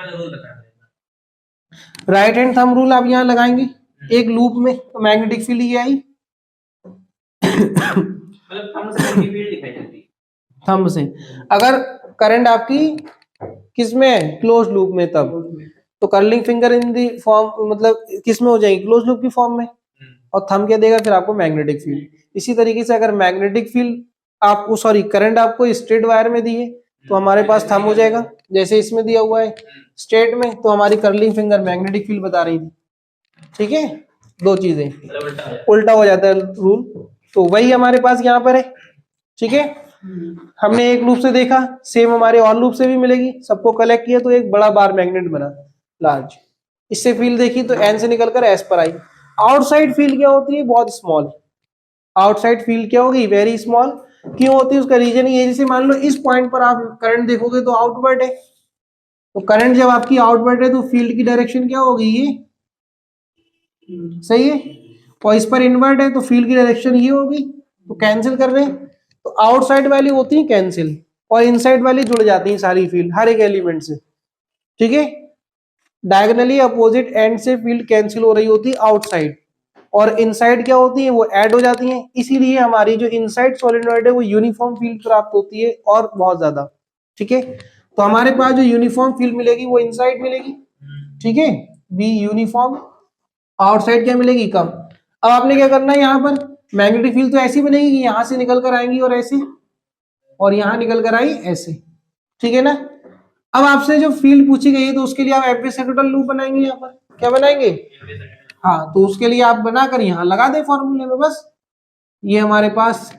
राइट हैंड थंब रूल आप यहां लगाएंगे एक लूप में, तो मैग्नेटिक फील्ड ये आई थंब से। अगर करंट आपकी किस में है, क्लोज लूप में, तब तो curling finger in the form, मतलब किस में हो जाएगी, क्लोज लूप की फॉर्म में, और थंब क्या देगा फिर आपको, मैग्नेटिक फील्ड। इसी तरीके से अगर मैग्नेटिक फील्ड आपको, सॉरी करंट आपको स्ट्रेट वायर में दी है तो हमारे पास थंब हो जाएगा, जैसे इसमें दिया हुआ है स्ट्रेट में, तो हमारी कर्लिंग फिंगर मैग्नेटिक फील्ड बता रही थी। ठीक है, दो चीजें उल्टा हो जाता है रूल, तो वही हमारे पास यहाँ पर है। ठीक है, हमने एक लूप से देखा, सेम हमारे और लूप से भी मिलेगी, सबको कलेक्ट किया तो एक बड़ा बार मैग्नेट बना लार्ज। इससे फील्ड देखी तो एन से निकलकर एस पर आई। आउटसाइड फील्ड क्या होती है, बहुत स्मॉल। आउटसाइड फील्ड क्या होगी, वेरी स्मॉल। क्यों होती है, उसका रीजन ये, जैसे मान लो इस पॉइंट पर आप करंट देखोगे तो आउटवर्ड है, तो करंट जब आपकी आउटवर्ड है तो फील्ड की डायरेक्शन क्या होगी, ये सही है, और इस पर इनवर्ट है तो फील्ड की डायरेक्शन ये होगी, तो कैंसिल कर रहे हैं, तो आउटसाइड वाली होती है कैंसिल, और इनसाइड वाली जुड़ जाती है सारी फील्ड हर एक एलिमेंट से। ठीक है, डायगोनली अपोजिट एंड से फील्ड कैंसिल हो रही होती है आउटसाइड, और इनसाइड क्या होती है, वो ऐड हो जाती है, इसीलिए हमारी जो इनसाइड सोलेनोइड है वो यूनिफॉर्म फील्ड प्राप्त होती है और बहुत ज्यादा। ठीक है, तो हमारे पास जो यूनिफॉर्म फील्ड मिलेगी वो इनसाइड मिलेगी। ठीक है, बी यूनिफॉर्म, आउटसाइड क्या मिलेगी, कम। अब आपने क्या करना है, यहाँ पर मैग्नेटिक फील्ड तो ऐसी बनेगी कि यहां से निकल कर आएंगी और ऐसे, और यहां निकल कर आई ऐसे। ठीक है ना? अब आपसे जो फील्ड पूछी गई है तो उसके लिए आप एपिसेक्टोरल लूप बनाएंगे, यहाँ पर क्या बनाएंगे, हाँ, तो उसके लिए आप बनाकर यहां लगा दे फॉर्मूले में बस। ये हमारे पास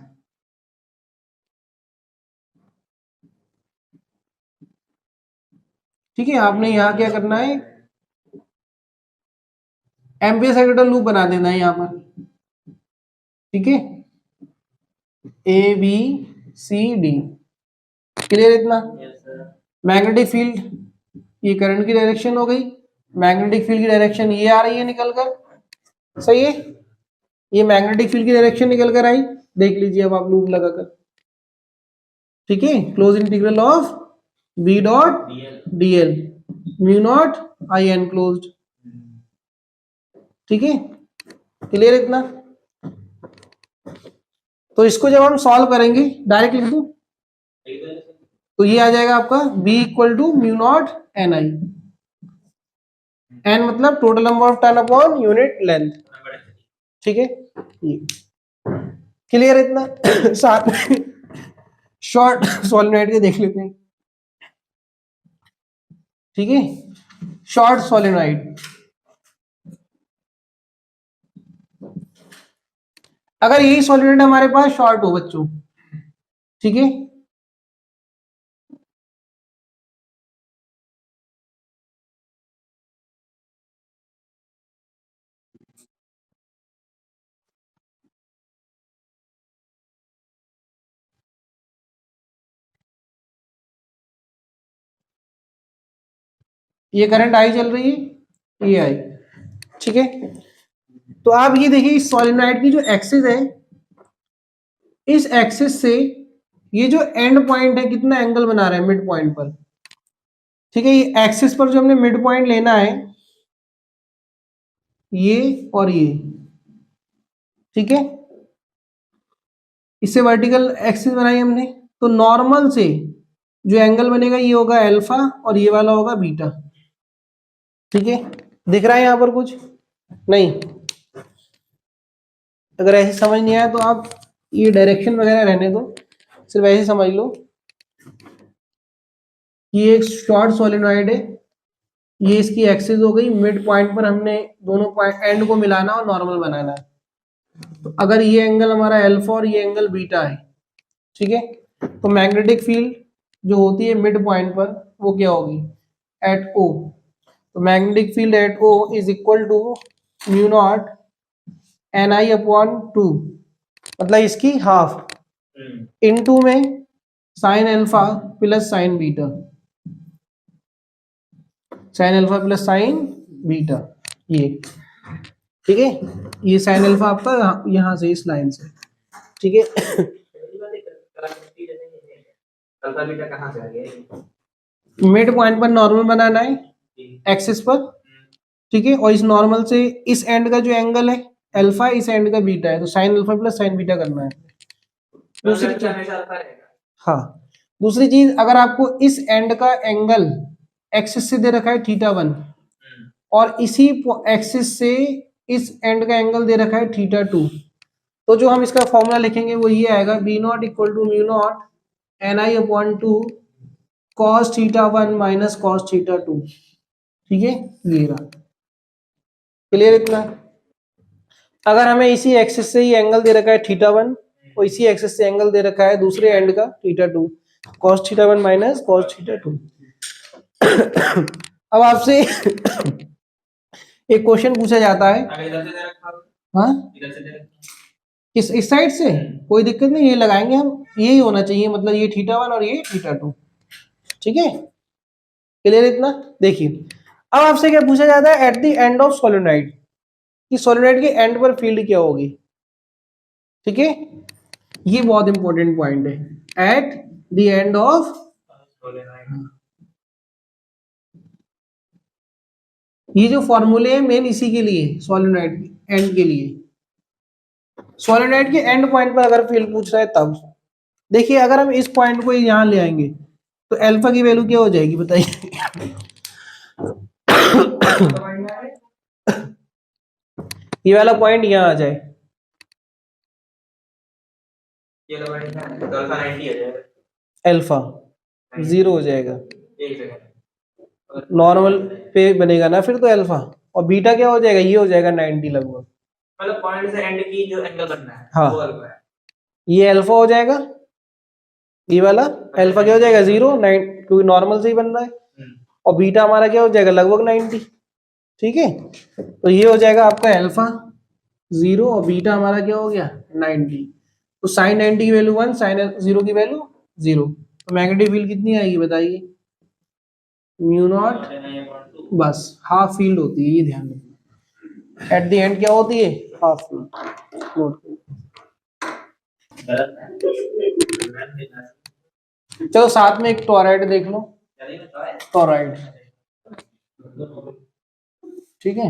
ठीक है, आपने यहाँ क्या करना है, एपिसेक्टोरल लूप बना देना है यहाँ पर। ठीक है, A B C D, clear इतना? मैग्नेटिक फील्ड ये करंट की डायरेक्शन हो गई, मैग्नेटिक फील्ड की डायरेक्शन ये आ रही है निकल कर, सही है, ये मैग्नेटिक फील्ड की डायरेक्शन निकल कर आई, देख लीजिए अब आप लूप लगाकर। ठीक है, close integral of B dot DL mu naught I enclosed. ठीक है, क्लियर इतना? तो इसको जब हम सॉल्व करेंगे, डायरेक्ट लिख दो, तो ये आ जाएगा आपका b equal to mu naught N I, N मतलब total number of turn upon unit length. ठीक है, ये क्लियर इतना? साथ में शॉर्ट सोलेनोइड के देख लेते हैं। ठीक है, शॉर्ट सोलेनोइड, अगर यही सोलेनोइड हमारे पास शॉर्ट हो बच्चों, ठीक है, ये करंट आई चल रही है, ये आई। ठीक है, तो आप ये देखिए इस सोलेनोइड की जो एक्सिस है, इस एक्सिस से ये जो एंड पॉइंट है कितना एंगल बना रहा है मिड पॉइंट पर। ठीक है, ये एक्सिस पर जो हमने मिड पॉइंट लेना है, ये और ये, ठीक है, इससे वर्टिकल एक्सिस बनाई हमने, तो नॉर्मल से जो एंगल बनेगा ये होगा अल्फा और ये वाला होगा बीटा। ठीक है, दिख रहा है यहां पर कुछ नहीं? अगर ऐसे समझ नहीं आया तो आप ये डायरेक्शन वगैरह रहने दो, सिर्फ ऐसे समझ लो। ये एक शॉर्ट सोलेनॉइड है, ये इसकी एक्सिस हो गई, मिड पॉइंट पर हमने दोनों पॉइंट एंड को मिलाना और नॉर्मल बनाना है। तो अगर ये एंगल हमारा अल्फा और ये एंगल बीटा है, ठीक है, तो मैग्नेटिक फील्ड जो होती है मिड पॉइंट पर वो क्या होगी, एट ओ। तो magnetic field at O is equal to mu naught N I upon two, मतलब इसकी हाफ, इनटू में sine alpha plus sine beta, sine alpha plus sine beta, ये ठीक है, ये साइन अल्फा आपका यहाँ से इस लाइन से, ठीक है। मिड पॉइंट पर नॉर्मल बनाना है एक्सिस पर, ठीक है, और इस नॉर्मल से इस एंड का जो एंगल है अल्फा, इस एंड का बीटा है, तो sign alpha plus sine beta करना है। दूसरी चीज, हाँ, दूसरी चीज, अगर आपको इस एंड का एंगल एक्सिस से दे रखा है θ1 और इसी एक्सिस से इस एंड का एंगल दे रखा है θ2, तो जो हम इसका फॉर्मूला लिखेंगे वो ये आएगा, B naught equal to mu naught N I upon two cos θ1 minus cos θ2, ठीक है, ये रहा। क्लियर इतना? अगर हमें इसी एक्सिस से ही एंगल दे रखा है θ1 और इसी एक्सिस से एंगल दे रखा है दूसरे एंड का θ2, cos θ1 माइनस cos θ2। अब आपसे एक क्वेश्चन पूछा जाता है, हाँ, इस साइड से कोई दिक्कत नहीं, ये लगाएंगे हम, यही होना चाहिए, मतलब ये θ1 और ये θ2, ठीक है, क्लियर इतना? देखिए, अब आपसे क्या पूछा जाता है, at the end of solenoid, कि सोलेनोइड के एंड पर फील्ड क्या होगी, ठीक है, ये बहुत इंपॉर्टेंट पॉइंट है, एट द एंड ऑफ, ये जो फॉर्मूले है मेन इसी के लिए, सोलेनोइड एंड के लिए, सोलेनोइड के एंड पॉइंट पर अगर फील्ड पूछ रहा है तब देखिए, अगर हम इस पॉइंट को यहां ले आएंगे तो अल्फा की वैल्यू क्या हो जाएगी बताइए। ये वाला पॉइंट यहां आ जाए, अल्फा 0 हो जाएगा, नॉर्मल पे बनेगा ना फिर तो अल्फा, और बीटा क्या हो जाएगा, ये हो जाएगा 90 लगभग, मतलब पॉइंट से एंड की जो एंगल बनना है, हाँ, वो अल्फा है, ये अल्फा हो जाएगा, ये वाला अल्फा क्या हो जाएगा 0, 9, क्योंकि नॉर्मल से ही बन रहा है, और बीटा हमारा क्या हो जाएगा लगभग 90, ठीक है, तो ये हो जाएगा आपका अल्फा 0 और बीटा हमारा क्या हो गया 90, तो साइन 90 की वैल्यू 1, साइन 0 की वैल्यू 0, तो मैग्नेटिक फील्ड कितनी आएगी बताइए, म्यू नॉट, बस हाफ फील्ड होती है, ये ध्यान रखना, एट द एंड क्या होती है, हाफ फील्ड। चलो साथ में एक टोराइड देख लो, टोराइड, ठीक है,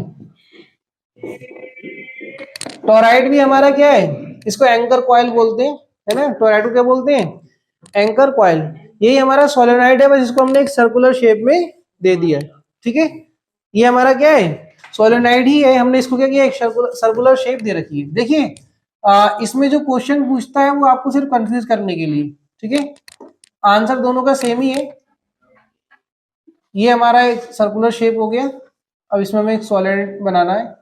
टोराइड भी हमारा क्या है, इसको एंकर कॉइल बोलते हैं, है ना, टोराइड को क्या बोलते हैं, एंकर कॉइल, यही हमारा सोलेनोइड है, बस इसको हमने एक सर्कुलर शेप में दे दिया, ठीक है, ये हमारा क्या है, सोलेनोइड ही है, हमने इसको क्या किया, एक सर्कुलर शेप दे रखी है। देखिए इसमें जो क्वेश्चन पूछता है वो आपको सिर्फ कंफ्यूज करने के लिए, ठीक है, आंसर दोनों का सेम ही है, ये हमारा एक सर्कुलर शेप हो गया, अब इसमें हमें एक सॉलिड बनाना है,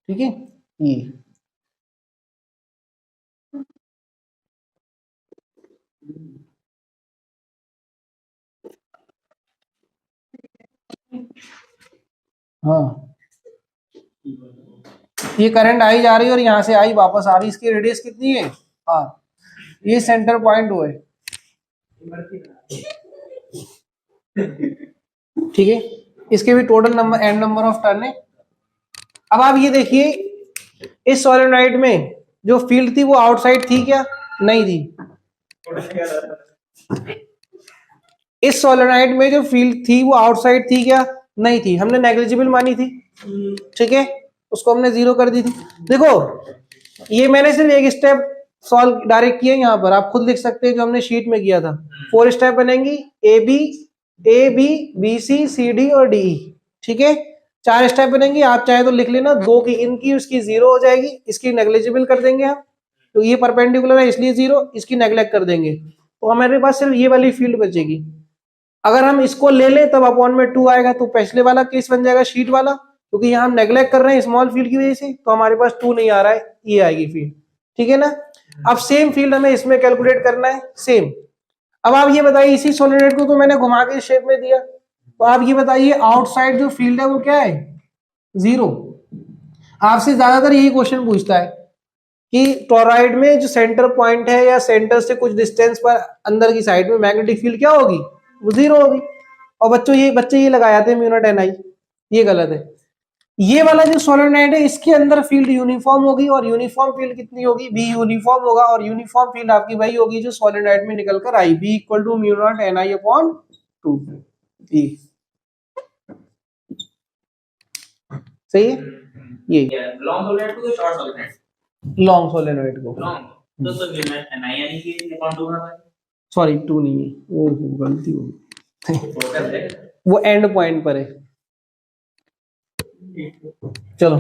ठीक है, ये हाँ, ये करंट आई जा रही है और यहाँ से आई वापस आ रही, इसकी रेडियस कितनी है, हाँ, ये सेंटर पॉइंट हुआ है, ठीक है, इसके भी total number N number of turn है। अब आप ये देखिए, इस सोलेनोइड में जो फील्ड थी वो आउटसाइड थी क्या, नहीं थी, इस सोलेनोइड में जो फील्ड थी वो आउटसाइड थी क्या, नहीं थी, हमने नेग्लिजिबल मानी थी, ठीक है, उसको हमने 0 कर दी थी। देखो ये मैंने सिर्फ एक स्टेप सॉल्व डायरेक्ट किया, यहाँ पर आप खुद लिख सकते हैं जो हमने शीट में किया था, 4 स्टेप बनेंगी, A B C C D और डी, ठीक है, 4 स्टेप बनेंगी, आप चाहे तो लिख लेना, 2 की इनकी उसकी 0 हो जाएगी, इसकी नेग्लिजिबल कर देंगे हम, तो ये परपेंडिकुलर है इसलिए 0, इसकी नेग्लेक्ट कर देंगे, तो हमारे पास सिर्फ ये वाली फील्ड बचेगी। अगर हम इसको ले लें तब अपॉन में 2 आएगा, तो पिछले वाला केस बन जाएगा शीट वाला, क्योंकि यहाँ हम नेग्लेक्ट कर रहे हैं स्मॉल फील्ड की वजह से, तो हमारे पास 2 नहीं आ रहा है, ये आएगी फील्ड। ठीक है ना। अब सेम फील्ड हमें इसमें कैलकुलेट करना है, सेम। अब आप ये बताइए, इसी सोलेनोइड को तो मैंने घुमा के शेप में दिया, तो आप ये बताइए आउटसाइड जो फील्ड है वो क्या है, 0। आपसे ज्यादातर यही क्वेश्चन पूछता है कि टोरॉइड में जो सेंटर पॉइंट है या सेंटर से कुछ डिस्टेंस पर अंदर की साइड में मैग्नेटिक फील्ड क्या होगी, वो 0 होगी। और बच्चे ये लगा जाते हैं म्यू नॉट एन आई, ये गलत है। ये वाला जो सोलेनोइड है इसके अंदर फील्ड यूनिफॉर्म होगी, और यूनिफॉर्म फील्ड कितनी होगी, बी यूनिफॉर्म होगा, और यूनिफॉर्म फील्ड आपकी वही होगी जो सोलेनोइड में निकल कर आई, B equal to mu naught N I upon 2। सही है। ये लॉन्ग सोलेनोइड को शॉर्ट सोलेनोइड, लॉन्ग सोलेनोइड को लॉन्ग तो एनआई यानी कि अपॉन 2 बना है। सॉरी 2 नहीं है, वो गलती हो गई, वो एंड पॉइंट पर है। चलो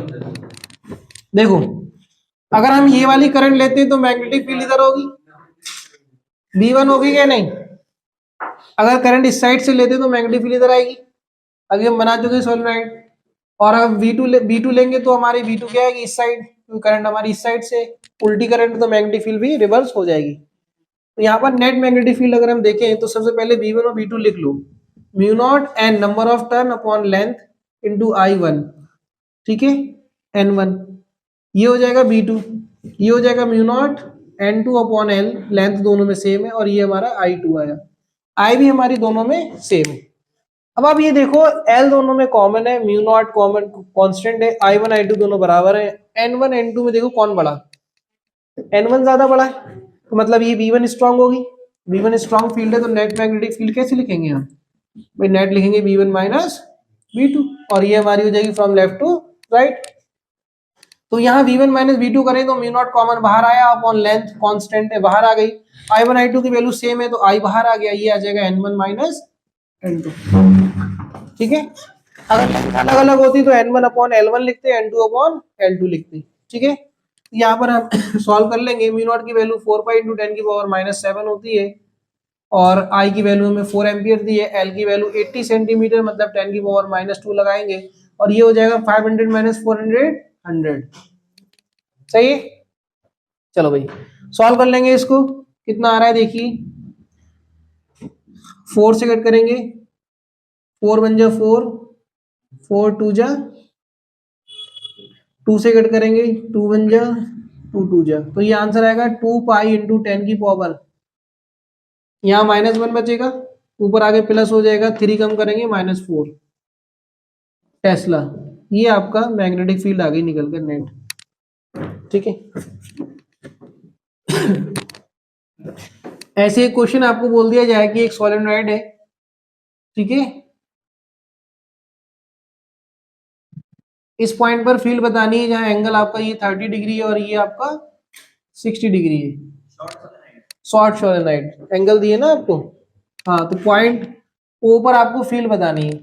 देखो, अगर हम ये वाली करंट लेते हैं तो मैग्नेटिक फील्ड इधर होगी, V1 होगी क्या नहीं। अगर करंट इस साइड से लेते तो मैग्नेटिक फील्ड इधर आएगी, अभी हम बना चुके सोलेनोइड। और अगर V2 लेंगे तो हमारी V2 क्या आएगी, इस साइड, क्योंकि करंट हमारी इस साइड से उल्टी करंट, तो मैग्नेटिक फील्ड भी रिवर्स हो जाएगी। तो यहाँ पर नेट मैग्नेटिक फील्ड अगर हम देखें तो सबसे पहले V1 और V2 लिख लो, mu naught N number of turn upon length into I1, ठीक है, N1, ये हो जाएगा V2, ये हो जाएगा mu naught N2 upon L, length दोनों में सेम है, और ये हमारा I2 आया, I भी हमारी दोनों में सेम है। अब आप ये देखो L दोनों में कॉमन है, म्यू नॉट कॉमन कांस्टेंट है, I1 I2 दोनों बराबर है, N1 N2 में देखो कौन बड़ा, N1 ज्यादा बड़ा है, तो मतलब ये V1 स्ट्रांग होगी, V1 स्ट्रांग फील्ड है, तो नेट मैग्नेटिक फील्ड कैसे लिखेंगे हम, भाई नेट लिखेंगे V1 माइनस V2, और ये हमारी हो जाएगी फ्रॉम लेफ्ट टू राइट। तो यहाँ V1 माइनस V2 करें तो म्यू नॉट कॉमन बाहर आया, अपॉन लेंथ कांस्टेंट है बाहर आ गई, I1 I2 की वैल्यू सेम है तो I बाहर आ गया, ये आ जाएगा N1 माइनस N2। ठीक है, अगर अलग अलग होती तो N1 अपॉन L1 लिखते, N2 अपॉन L2 लिखते। ठीक है, यहाँ पर हम सॉल्व कर लेंगे, म्यू नॉट की वैल्यू 4 पाई इंटू 10 की पावर माइनस 7 होती है, और I की वैल्यू हमें 4 एम्पियर दी है, L की वैल्यू 80 सेंटीमीटर, मतलब 10 की पावर माइनस 2 लगाएंगे, और ये हो जाएगा 500 माइनस 400 100। सही है, चलो भाई सॉल्व कर लेंगे इसको, कितना आ रहा है देखिए, 4 से कट करेंगे, 4 1 जा 4, 4 2 जा 2 से कट करेंगे, 2 1 जा 2 2 जा, तो ये आंसर आएगा 2 पाई इंटू 10 की पावर, यहाँ -1 बचेगा, ऊपर आगे प्लस हो जाएगा, 3 कम करेंगे -4 टेस्ला। ये आपका मैग्नेटिक फील्ड आ गई निकल कर नेट। ठीक है, ऐसे एक क्वेश्चन आपको बोल दिया जाए कि एक सोलेनोइड है, ठीक है, इस पॉइंट पर फील्ड बतानी है जहां एंगल आपका ये 30 डिग्री है और ये आपका 60 डिग्री है, शॉर्ट सोलेनोइड एंगल दिए ना आपको। हाँ, तो पॉइंट ओ पर आपको फील्ड बतानी है।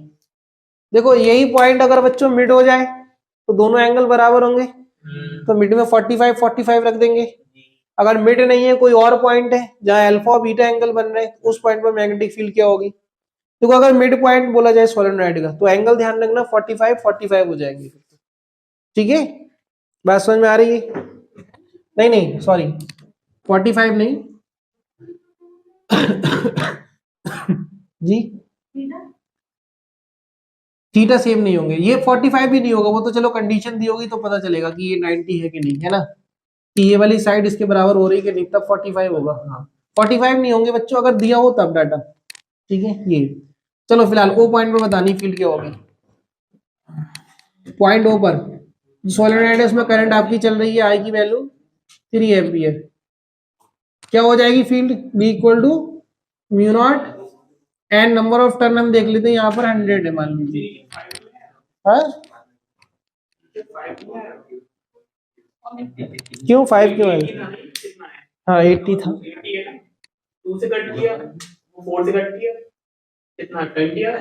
देखो यही पॉइंट अगर बच्चों मिड हो जाए तो दोनों एंगल बराबर होंगे, तो मिड में 45 45 रख देंगे। अगर मिड नहीं है, कोई और पॉइंट है जहां अल्फा और बीटा एंगल बन रहे हैं, उस पॉइंट पर मैग्नेटिक फील्ड क्या होगी। देखो अगर मिड पॉइंट बोला जाए सोलेनोइड का तो एंगल ध्यान रखना 45 45 हो जाएंगे। ठीक है, बात समझ में आ रही है। नहीं नहीं सॉरी 45 नहीं जी, थीटा सेम नहीं होंगे, ये 45 भी नहीं होगा, वो तो चलो कंडीशन दी होगी तो पता चलेगा कि ये 90 है कि नहीं, है ना, कि ये वाली साइड इसके बराबर हो रही है कि नहीं, तब 45 होगा। हाँ 45 नहीं होंगे बच्चों अगर दिया हो तब डाटा। ठीक है, ये चलो फिलहाल ओ पॉइंट पे बतानी फील्ड क्या होगी। पॉइंट ओ पर सोलेनोइड है, उसमें करंट आपकी चल रही है आई की वैल्यू 3 एम्पियर, क्या हो जाएगी field, B equal to mu naught N number of turn हम देख लेते हैं, यहाँ पर 100 है मान लीजिए। हाँ क्यों 5 क्यों है, हाँ 80 था, 2 से कट किया, 4 से कट किया, कितना 20 आया,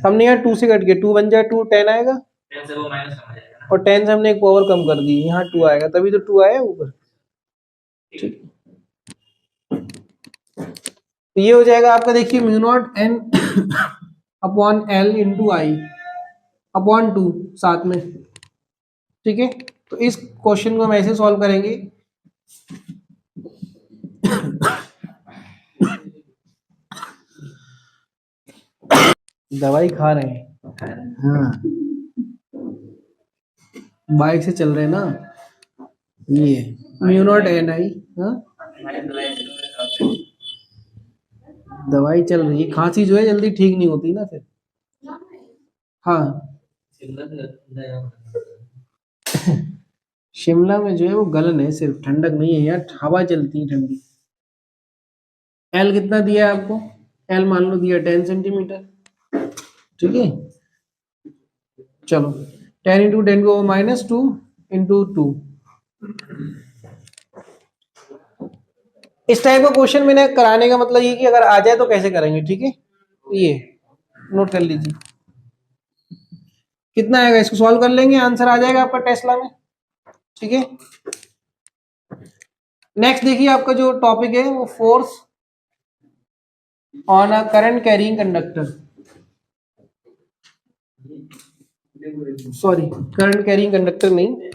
हमने यहाँ 2 से कट किया, 2 1 जा 2 10 आएगा, 10 से वो माइनस कम हो जाएगा ना, और 10 से हमने एक पावर कम कर दी, यहाँ 2 आएगा, तभी तो 2 आया ऊपर। ठीक, तो ये हो जाएगा आपका, देखिए mu naught N upon L into आई अपॉन 2 साथ में। ठीक है, तो इस क्वेश्चन को हम ऐसे सॉल्व करेंगे। दवाई खा रहे हैं, हाँ बाइक से चल रहे हैं ना। ये म्यू नॉट एन आई, हाँ दवाई चल रही है, खांसी जो है जल्दी ठीक नहीं होती ना फिर। हाँ शिमला में जो है वो गलन है, सिर्फ ठंडक नहीं है यार, हवा चलती है ठंडी। एल कितना दिया है आपको? एल मान लो दिया 10 सेंटीमीटर। ठीक है, चलो 10 इंटू 10 को -2 इंटू 2। इस टाइप का क्वेश्चन मैंने कराने का मतलब ये कि अगर आ जाए तो कैसे करेंगे। ठीक है, ये नोट कर लीजिए। कितना आएगा, इसको सॉल्व कर लेंगे, आंसर आ जाएगा आपका टेस्ला में। ठीक है, नेक्स्ट देखिए आपका जो टॉपिक है वो force on a current carrying conductor, sorry current carrying conductor नहीं,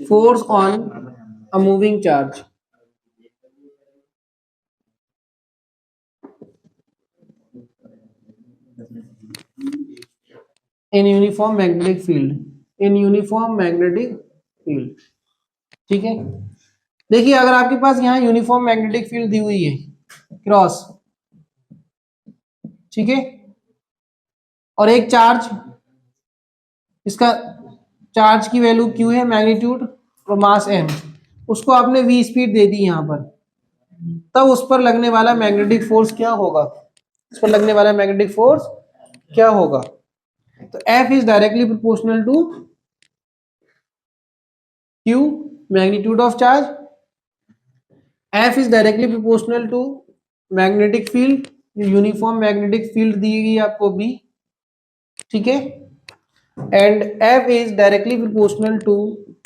force on a moving charge. In uniform magnetic field, in uniform magnetic field. ठीक है, देखिए अगर आपके पास यहाँ यूनिफॉर्म मैग्नेटिक फील्ड दी हुई है क्रॉस, ठीक है, और एक चार्ज, इसका चार्ज की वैल्यू q है, मैग्नीट्यूड और मास m, उसको आपने v स्पीड दे दी यहाँ पर, तब उस पर लगने वाला मैग्नेटिक फोर्स क्या होगा? उस पर लगने वाला मैग्नेटिक फोर्स क्या होगा? तो F is directly proportional to Q magnitude of charge, F is directly proportional to magnetic field, uniform magnetic field दी गई आपको B। ठीक है, and F is directly proportional to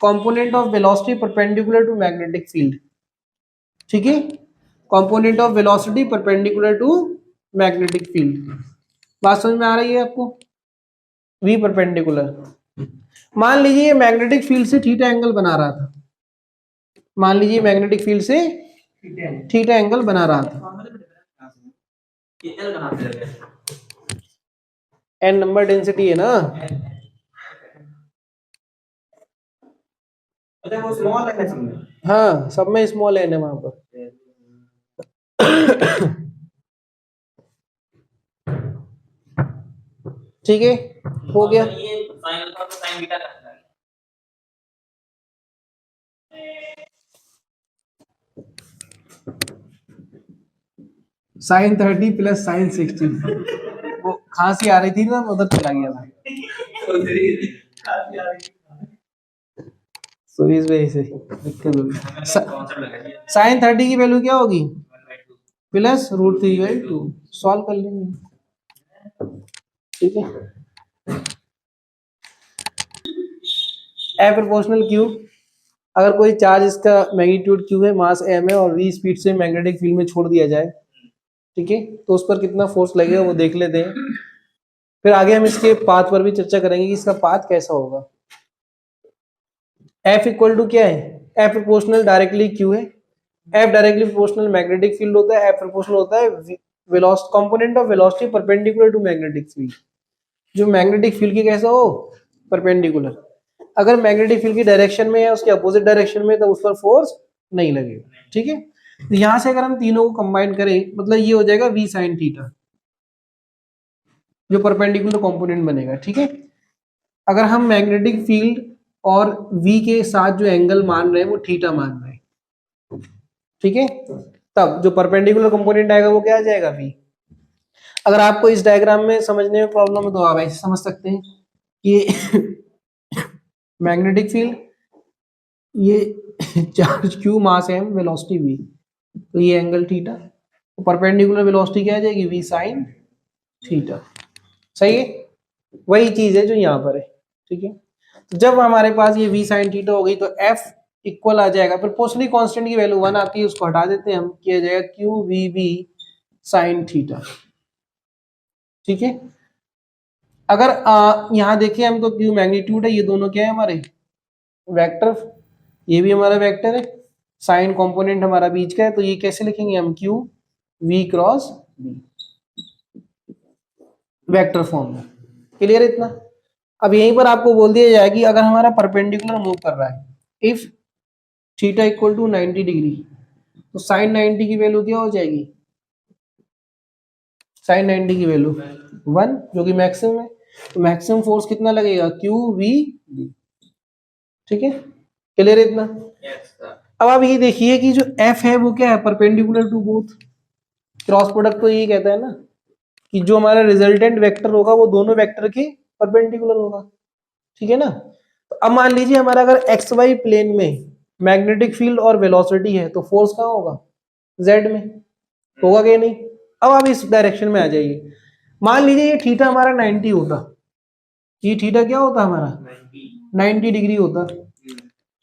component of velocity perpendicular to magnetic field। ठीक है, component of velocity perpendicular to magnetic field। बात समझ में आ रही है आपको? V परपेंडिकुलर, मान लीजिए मैग्नेटिक फील्ड से थीटा एंगल बना रहा था, मान लीजिए मैग्नेटिक फील्ड से थीटा एंगल बना रहा था, n नंबर डेंसिटी है ना, वो स्मॉल है समझ। हाँ सब में स्मॉल n है वहां पर। ठीक है, हो गया। ये साइन अल्फा तो साइन बीटा का है। sin 30 प्लस sin 60, वो खांसी आ रही थी ना, उधर चला गया था, तो इस वजह से दिक्कत होगी। sin 30 की वैल्यू क्या होगी? प्लस √3/2, सॉल्व कर लेंगे। ठीक है, F प्रोपोर्शनल Q, अगर कोई चार्ज इसका मैग्नीट्यूड Q है, मास m है और v स्पीड से मैग्नेटिक फील्ड में छोड़ दिया जाए, ठीक है, तो उस पर कितना फोर्स लगेगा वो देख लेते हैं। फिर आगे हम इसके पाथ पर भी चर्चा करेंगे कि इसका पाथ कैसा होगा। F इक्वल टू क्या है? F प्रोपोर्शनल डायरेक्टली Q है, F directly proportional magnetic field होता है, F प्रोपोर्शनल होता है velocity component of velocity perpendicular to magnetic field. जो मैग्नेटिक फील्ड की कैसा हो? परपेंडिकुलर। अगर मैग्नेटिक फील्ड की डायरेक्शन में है, उसके अपोजिट डायरेक्शन में, तो उस पर फोर्स नहीं लगेगा। ठीक है, तो यहां से अगर हम तीनों को कंबाइन करें, मतलब ये हो जाएगा v sin थीटा, जो परपेंडिकुलर कंपोनेंट बनेगा। ठीक है, अगर हम मैग्नेटिक फील्ड और v के साथ जो एंगल मान रहे हैं वो थीटा मान रहे हैं, ठीक है, तब जो परपेंडिकुलर कंपोनेंट आएगा वो क्या आ जाएगा? v। अगर आपको इस डायग्राम में समझने में प्रॉब्लम है तो आप ऐसे समझ सकते हैं कि मैग्नेटिक फील्ड, ये चार्ज q, मास m, वेलोसिटी v, तो ये एंगल थीटा, तो परपेंडिकुलर वेलोसिटी क्या आ जाएगी? v sin theta. सही है, वही चीज है जो यहाँ पर है। ठीक है, तो जब हमारे पास ये v sin थीटा हो गई तो f इक्वल आ जाएगा, प्रोपोर्शनली कांस्टेंट की वैल्यू 1 आती है, उसको हटा देते हैं हम, किया जाएगा Q V B sine theta. ठीक है, अगर यहाँ देखिए हम तो क्यू मैग्नीट्यूड है, ये दोनों क्या है हमारे वेक्टर, ये भी हमारा वेक्टर है, साइन कंपोनेंट हमारा बीच का है, तो ये कैसे लिखेंगे हम, Q V cross B vector form में। क्लियर इतना? अब यहीं पर आपको बोल दिया जाए कि अगर हमारा परपेंडिकुलर मूव कर रहा है, if theta equal to 90 degree, तो साइन 90 की वैल्यू क्या हो जाएगी, साइन 90 की वैल्यू 1, जो कि मैक्सिमम है, तो मैक्सिमम फोर्स कितना लगेगा, क्यू वी डी। ठीक है, क्लियर इतना? अब आप ये देखिए कि जो एफ है वो क्या है, perpendicular to both, cross product तो यही कहता है ना कि जो हमारा रिजल्टेंट वेक्टर होगा वो दोनों वेक्टर के परपेंडिकुलर होगा। ठीक है ना? तो अब मान लीजिए हमारा अगर एक्स वाई प्लेन में मैग्नेटिक फील्ड और वेलोसिटी है, तो फोर्स कहाँ होगा, जेड में होगा कि नहीं? अब आप इस डायरेक्शन में आ जाइए, मान लीजिए ये थीटा हमारा 90 होता, ये थीटा क्या होता हमारा 90 डिग्री होता,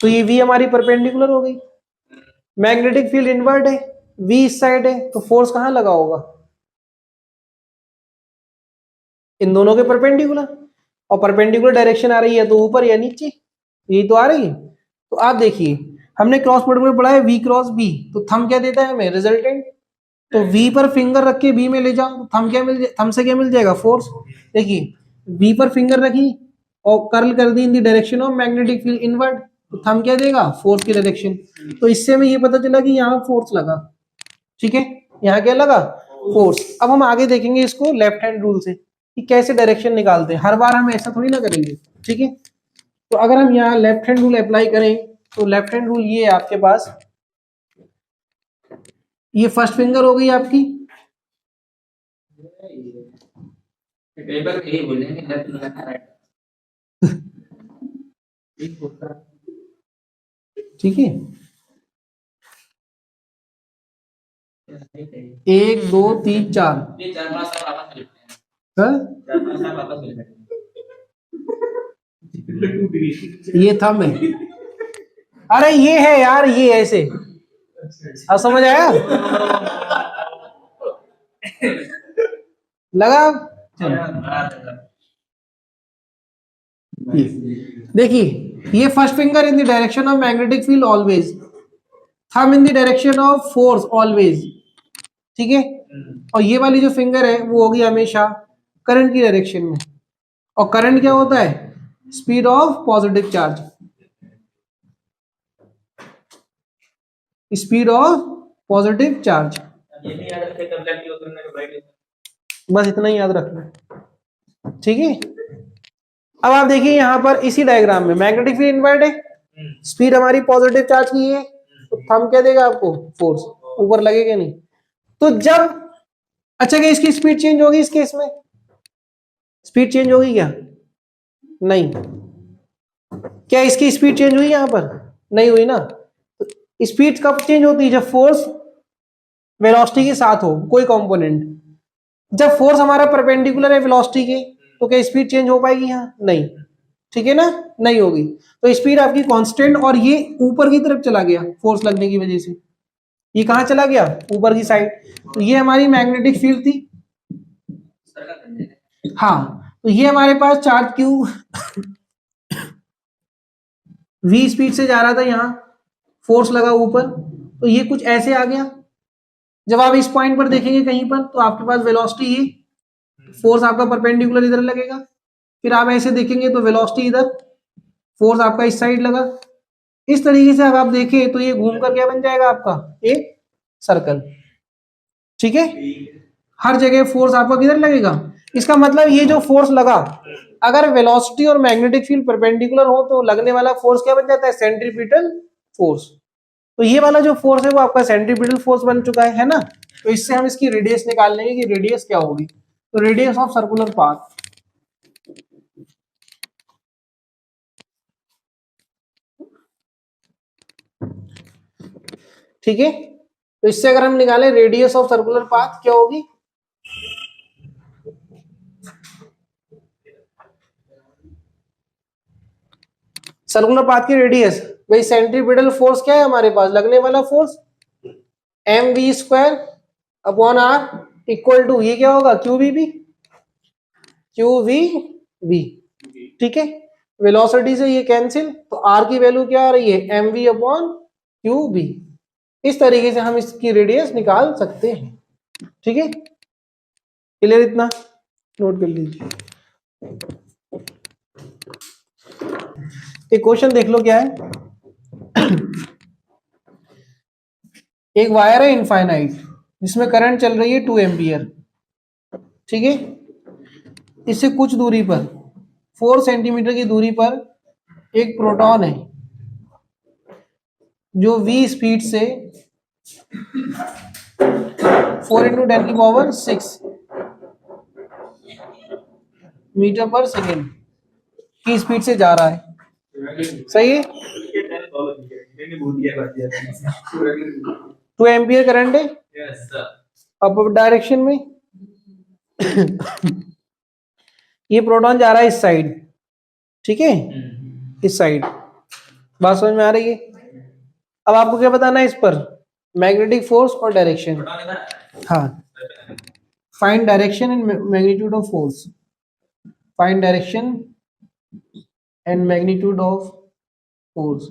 तो ये वी हमारी परपेंडिकुलर हो गई, मैग्नेटिक फील्ड इनवर्ट है, वी इस साइड है, तो फोर्स कहाँ लगा होगा, इन दोनों के परपेंडिकुलर, और परपेंडिकुलर डायरेक्शन आ रही है तो ऊपर या नीचे, यही तो आ रही है। तो आप देखिए हमने क्रॉस प्रोडक्ट में पढ़ा है वी क्रॉस बी, तो थंब क्या देता है हमें, रिजल्टेंट, तो वी पर फिंगर रख के बी में ले जाओ, थंब क्या थंब से क्या मिल जाएगा, फोर्स। देखिए वी पर फिंगर रखी और कर्ल कर दी in the direction of magnetic field invert, तो थंब क्या देगा, फोर्स की डायरेक्शन। तो इससे हमें ये पता चला कि यहाँ फोर्स लगा। ठीक है, यहाँ क्या लगा, फोर्स। अब हम आगे देखेंगे इसको लेफ्ट हैंड रूल से कि कैसे डायरेक्शन निकालते हैं, हर बार हम ऐसा थोड़ी ना करेंगे। ठीक है, तो अगर हम यहाँ लेफ्ट हैंड रूल अप्लाई करें तो लेफ्ट हैंड रूल ये है आपके पास, ये फर्स्ट फिंगर हो गई आपकी, पेपर यही बोलेंगे लेफ्ट राइट। ठीक है, 1 2 3 4, ये 4-5 साल वापस लिखते हैं, हाँ? 4-5 साल वापस लिखते हैं। ये थंब है, अरे ये है यार, ये ऐसे, अब समझ आया, लगा? देखिए ये first finger in the direction of magnetic field always, thumb in the direction of force always. ठीक है, और ये वाली जो फिंगर है वो होगी हमेशा करंट की डायरेक्शन में, और करंट क्या होता है, speed of positive charge, speed of positive charge. ये भी याद रखे कब लेफ्ट यूज करना है राइट। बस इतना ही याद रखना। ठीक है, अब आप देखिए यहाँ पर इसी डायग्राम में मैग्नेटिक फील्ड इनवर्ट है, स्पीड हमारी पॉजिटिव चार्ज की है, तो थंब क्या देगा आपको, फोर्स, ऊपर लगेगा नहीं। तो जब, अच्छा क्या इसकी स्पीड चेंज होगी, इस केस में स्पीड चेंज होगी क्या, नहीं। क्या इसकी स्पीड चेंज हुई यहाँ पर, नहीं हुई ना। तो स्पीड कब चेंज होती है, जब फोर्स वेलोसिटी के साथ हो कोई कंपोनेंट, जब फोर्स हमारा परपेंडिकुलर है वेलोसिटी के, तो क्या स्पीड चेंज हो पाएगी यहाँ, नहीं। ठीक है ना, नहीं होगी। तो स्पीड आपकी कांस्टेंट, और ये ऊपर की तरफ चला गया फोर्स लगने की वजह से, ये कहां चला गया, ऊपर की साइड। तो ये हमारी मैग्नेटिक फील्ड थी, हाँ। तो ये हमारे पास चार्ज क्यू v स्पीड से जा रहा था, यहाँ फोर्स लगा ऊपर, तो ये कुछ ऐसे आ गया। जब आप इस पॉइंट पर देखेंगे कहीं पर, तो आपके पास वेलोसिटी, ये फोर्स आपका परपेंडिकुलर इधर लगेगा, फिर आप ऐसे देखेंगे तो वेलोसिटी इधर, फोर्स आपका इस साइड लगा। इस तरीके से अगर आप देखें तो ये घूमकर क्या बन जाएगा आपका, एक सर्कल। ठीक है, हर जगह फोर्स आपका किधर लगेगा। इसका मतलब ये जो फोर्स लगा, अगर वेलोसिटी और मैग्नेटिक फील्ड परपेंडिकुलर हो तो लगने वाला फोर्स क्या बन जाता है, सेंट्रीपिटल फोर्स। तो ये वाला जो फोर्स है वो आपका सेंट्रीपिटल फोर्स बन चुका है ना। तो इससे हम इसकी रेडियस निकाल लेंगे कि रेडियस क्या होगी, तो रेडियस ऑफ सर्कुलर पाथ, ठीक है। तो इससे अगर हम निकालें रेडियस ऑफ सर्कुलर पाथ क्या होगी, सर्कुलर पाथ की रेडियस, भाई सेंट्रीपिटल फोर्स क्या है हमारे पास, लगने वाला force mv² upon r equal to, ये क्या होगा, QVB, ठीक है। वेलोसिटी से ये कैंसिल, तो r की वैल्यू क्या आ रही है, mv अपॉन QB। इस तरीके से हम इसकी रेडियस निकाल सकते हैं, ठीक है। क्लियर, इतना नोट कर लीजिए। एक क्वेश्चन देख लो क्या है। एक वायर है इनफाइनाइट जिसमें करंट चल रही है 2 एम्पियर, ठीक है। इससे कुछ दूरी पर 4 सेंटीमीटर की दूरी पर एक प्रोटॉन है जो v स्पीड से 4 इंटू 10⁻6 मीटर पर सेकेंड की स्पीड से जा रहा है, सही है। 2 एम्पियर करंट है अप डायरेक्शन में। ये प्रोटॉन जा रहा है इस साइड, ठीक है, इस साइड। बात समझ में आ रही है। अब आपको क्या बताना है इस पर, मैग्नेटिक फोर्स और डायरेक्शन। हाँ, find direction and magnitude of force, find direction and magnitude of force,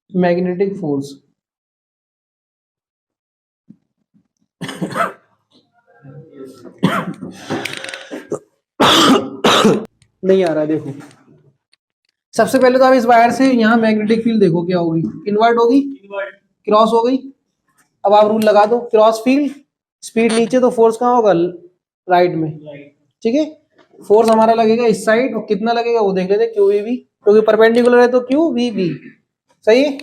magnetic force. नहीं आ रहा, देखो सबसे पहले तो आप इस वायर से यहाँ मैग्नेटिक फील्ड देखो क्या होगी, इन्वर्ट होगी, क्रॉस हो गई। अब आप रूल लगा दो, क्रॉस फील्ड, स्पीड नीचे, तो फोर्स कहाँ होगा, राइट में, ठीक है। फोर्स हमारा लगेगा इस साइड, और कितना लगेगा वो देख लेते, QVB, क्योंकि परपेंडिकुलर है तो QVB, सही है।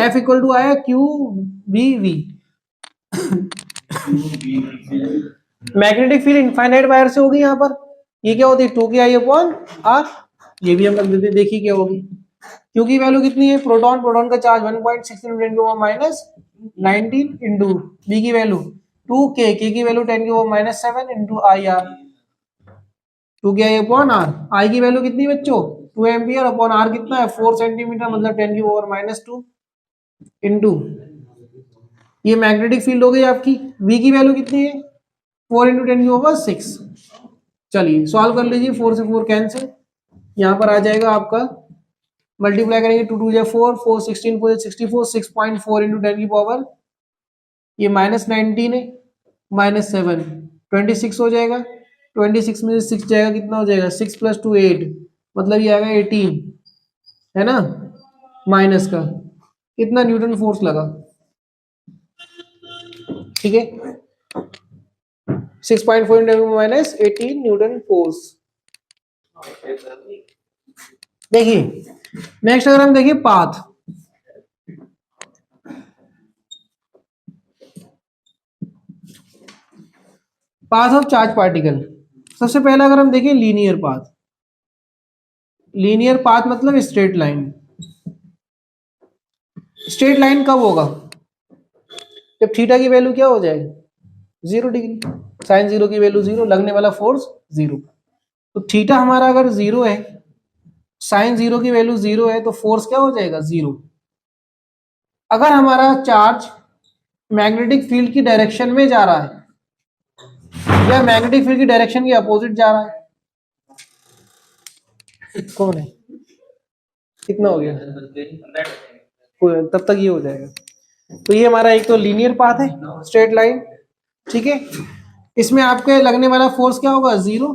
F इक्वल टू आया QVB। Magnetic field infinite wire से होगी यहाँ पर, ये क्या होती है 2KI/R, ये भी हम रख देते, देखिए क्या होगी। क्यू की वैल्यू कितनी है, प्रोटॉन का चार्ज 1.6 × 10⁻19 इंटू बी की वैल्यू 2K, के की वैल्यू 10⁻7 इंटू IR, 2KI/R। आई की वैल्यू कितनी बच्चों, 2 एम्पियर अपॉन R कितना है 4 सेंटीमीटर, मतलब 10⁻2 इंटू, ये मैग्नेटिक फील्ड हो गई आपकी। V की वैल्यू कितनी है 4 इंटू 10⁻6। चलिए सॉल्व कर लीजिए, 4 से 4 कैंसिल, यहाँ पर आ जाएगा आपका, मल्टीप्लाई करेंगे 2 2 जा 4, 4 16 4 64, 6.4 इंटू 10 की पावर, ये -19 है, -7 26 हो जाएगा, 26 में से 6 जाएगा, कितना हो जाएगा 6 + 2 8, मतलब ये आएगा 18, है ना, माइनस का, कितना न्यूटन फोर्स लगा, ठीक है। 6.4 - 18 न्यूटन फोर्स। देखिए नेक्स्ट अगर हम देखिए path, path of charge particle. सबसे पहले अगर हम देखें लीनियर पाथ, लीनियर पाथ मतलब स्ट्रेट लाइन। स्ट्रेट लाइन कब होगा, जब थीटा की वैल्यू क्या हो जाए 0 डिग्री, साइन 0 की वैल्यू 0, लगने वाला फोर्स 0। तो थीटा हमारा अगर 0 है, साइन 0 की वैल्यू 0 है, तो फोर्स क्या हो जाएगा 0। अगर हमारा चार्ज मैग्नेटिक फील्ड की डायरेक्शन में जा रहा है या मैग्नेटिक फील्ड की डायरेक्शन के अपोजिट जा रहा है, कौन है, कितना हो गया, तब तक ये हो जाएगा। तो ये हमारा एक तो लीनियर पाथ है, स्ट्रेट लाइन, ठीक है। इसमें आपके लगने वाला फोर्स क्या होगा 0,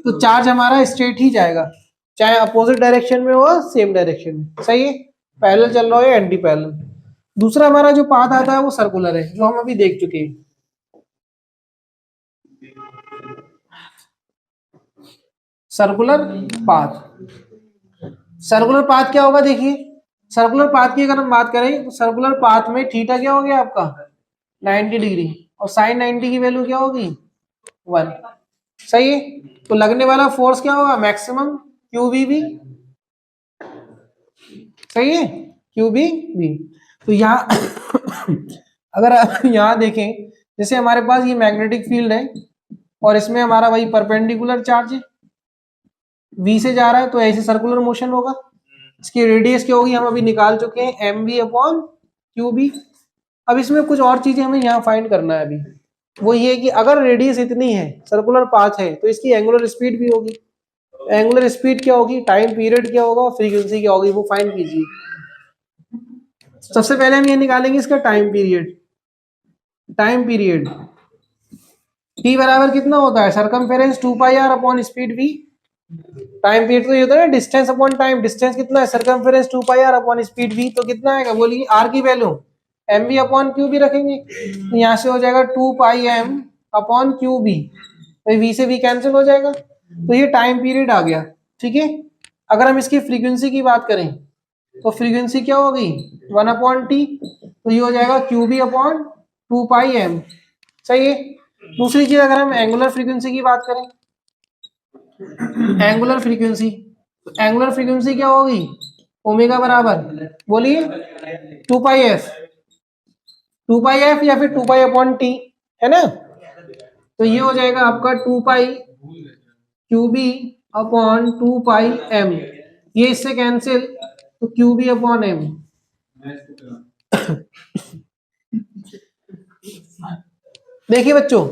तो चार्ज हमारा स्ट्रेट ही जाएगा, चाहे अपोजिट डायरेक्शन में हो सेम डायरेक्शन में, सही है, पैरेलल चल रहा हो या एंटी पैरेलल। दूसरा हमारा जो पाथ आता है वो सर्कुलर है, जो हम अभी देख चुके हैं। सर्कुलर पाथ, सर्कुलर पाथ क्या होगा, देखिए सर्कुलर पाथ की अगर हम बात करें तो सर्कुलर पाथ में थीटा क्या हो गया आपका 90 डिग्री, और साइन 90 की वैल्यू क्या होगी 1, सही है। तो लगने वाला फोर्स क्या होगा मैक्सिमम QVB, सही है, QVB। तो यहाँ अगर आप यहाँ देखें, जैसे हमारे पास ये मैग्नेटिक फील्ड है और इसमें हमारा वही परपेंडिकुलर चार्ज है, v से जा रहा है तो ऐसे सर्कुलर मोशन होगा। इसकी रेडियस क्या होगी हम अभी निकाल चुके हैं, M V upon Q B. अब इसमें कुछ और चीजें हमें यहाँ फाइंड करना है अभी। वो ये कि अगर रेडियस इतनी है, सर्कुलर पाथ है, तो इसकी एंगुलर स्पीड भी होगी। एंगुलर स्पीड क्या होगी, टाइम पीरियड क्या होगा, फ्रीक्वेंसी क्या होगी, वो फाइंड कीजिए। सबसे पहले हम ये निकालेंगे इसका time period. Time period t बराबर कितना होता है, circumference 2 pi r upon speed v। Time period तो ये होता है ना डिस्टेंस अपॉन टाइम। डिस्टेंस कितना है, circumference 2 pi r upon speed v, तो कितना आएगा बोलिए, r की value M V upon Q B रखेंगे, तो यहाँ से हो जाएगा 2 pi m upon Q B, भाई v से v कैंसिल हो जाएगा, तो ये टाइम पीरियड आ गया। ठीक है, अगर हम इसकी फ्रीक्वेंसी की बात करें तो फ्रीक्वेंसी क्या होगी 1 अपॉन टी, तो ये हो जाएगा Q B upon 2 pi m। सही है। दूसरी चीज अगर हम एंगुलर फ्रीक्वेंसी की बात करें, एंगुलर फ्रीक्वेंसी, एंगुलर फ्रीक्वेंसी क्या होगी, ओमेगा बराबर बोलिए 2 पाई एफ, 2 पाई एफ या फिर 2 पाई अपॉन टी, है ना। तो ये हो जाएगा आपका 2 पाई क्यू बी अपॉन 2 पाई एम, ये इससे कैंसिल, तो क्यू बी अपॉन एम। देखिए बच्चों,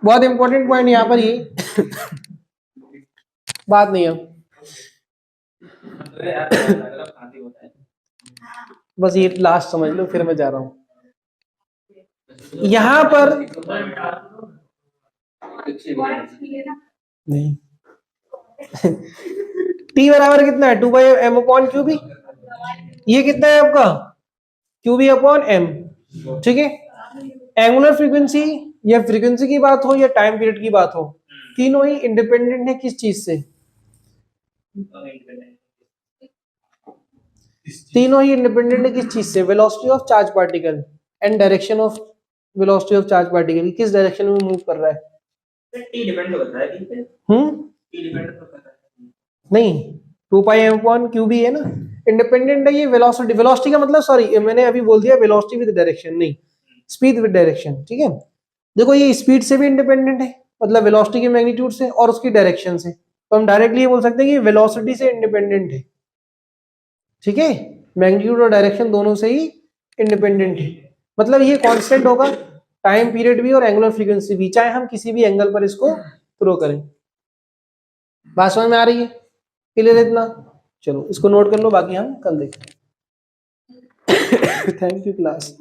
बहुत इंपॉर्टेंट पॉइंट यहाँ पर ये बात नहीं है, बस ये लास्ट समझ लो फिर मैं जा रहा हूं यहां पर। नहीं टी बराबर कितना है 2 by M upon Q B, ये कितना है आपका क्यू बी अपॉन एम। ठीक है, एंगुलर फ्रीक्वेंसी या फ्रीक्वेंसी की बात हो या टाइम पीरियड की बात हो, तीनों ही इंडिपेंडेंट है किस चीज से, तीनों ही इंडिपेंडेंट है किस चीज से, velocity of charge particle and direction of velocity of charge particle, किस डायरेक्शन में मूव कर रहा है। टी डिपेंड होता है टी डिपेंड होता है नहीं, 2 पाई एम अपॉन क्यू बी है ना, इंडिपेंडेंट है ये वेलोसिटी। वेलोसिटी का मतलब सॉरी मैंने अभी बोल दिया वेलोसिटी विद डायरेक्शन, नहीं स्पीड विद डायरेक्शन। ठीक है, देखो ये स्पीड से भी इंडिपेंडेंट है, मतलब वेलोसिटी के मैग्नीट्यूड से और उसकी डायरेक्शन से, तो हम डायरेक्टली ये बोल सकते हैं कि वेलोसिटी से इंडिपेंडेंट है। ठीक है, मैग्नीट्यूड और डायरेक्शन दोनों से ही इंडिपेंडेंट है, मतलब ये कांस्टेंट होगा, टाइम पीरियड भी और एंगुलर फ्रीक्वेंसी भी, चाहे हम किसी भी एंगल पर इसको थ्रो करें। बात समझ में आ रही है, क्लियर इतना। चलो इसको नोट कर लो, बाकी हम कल देखेंगे। Thank you class.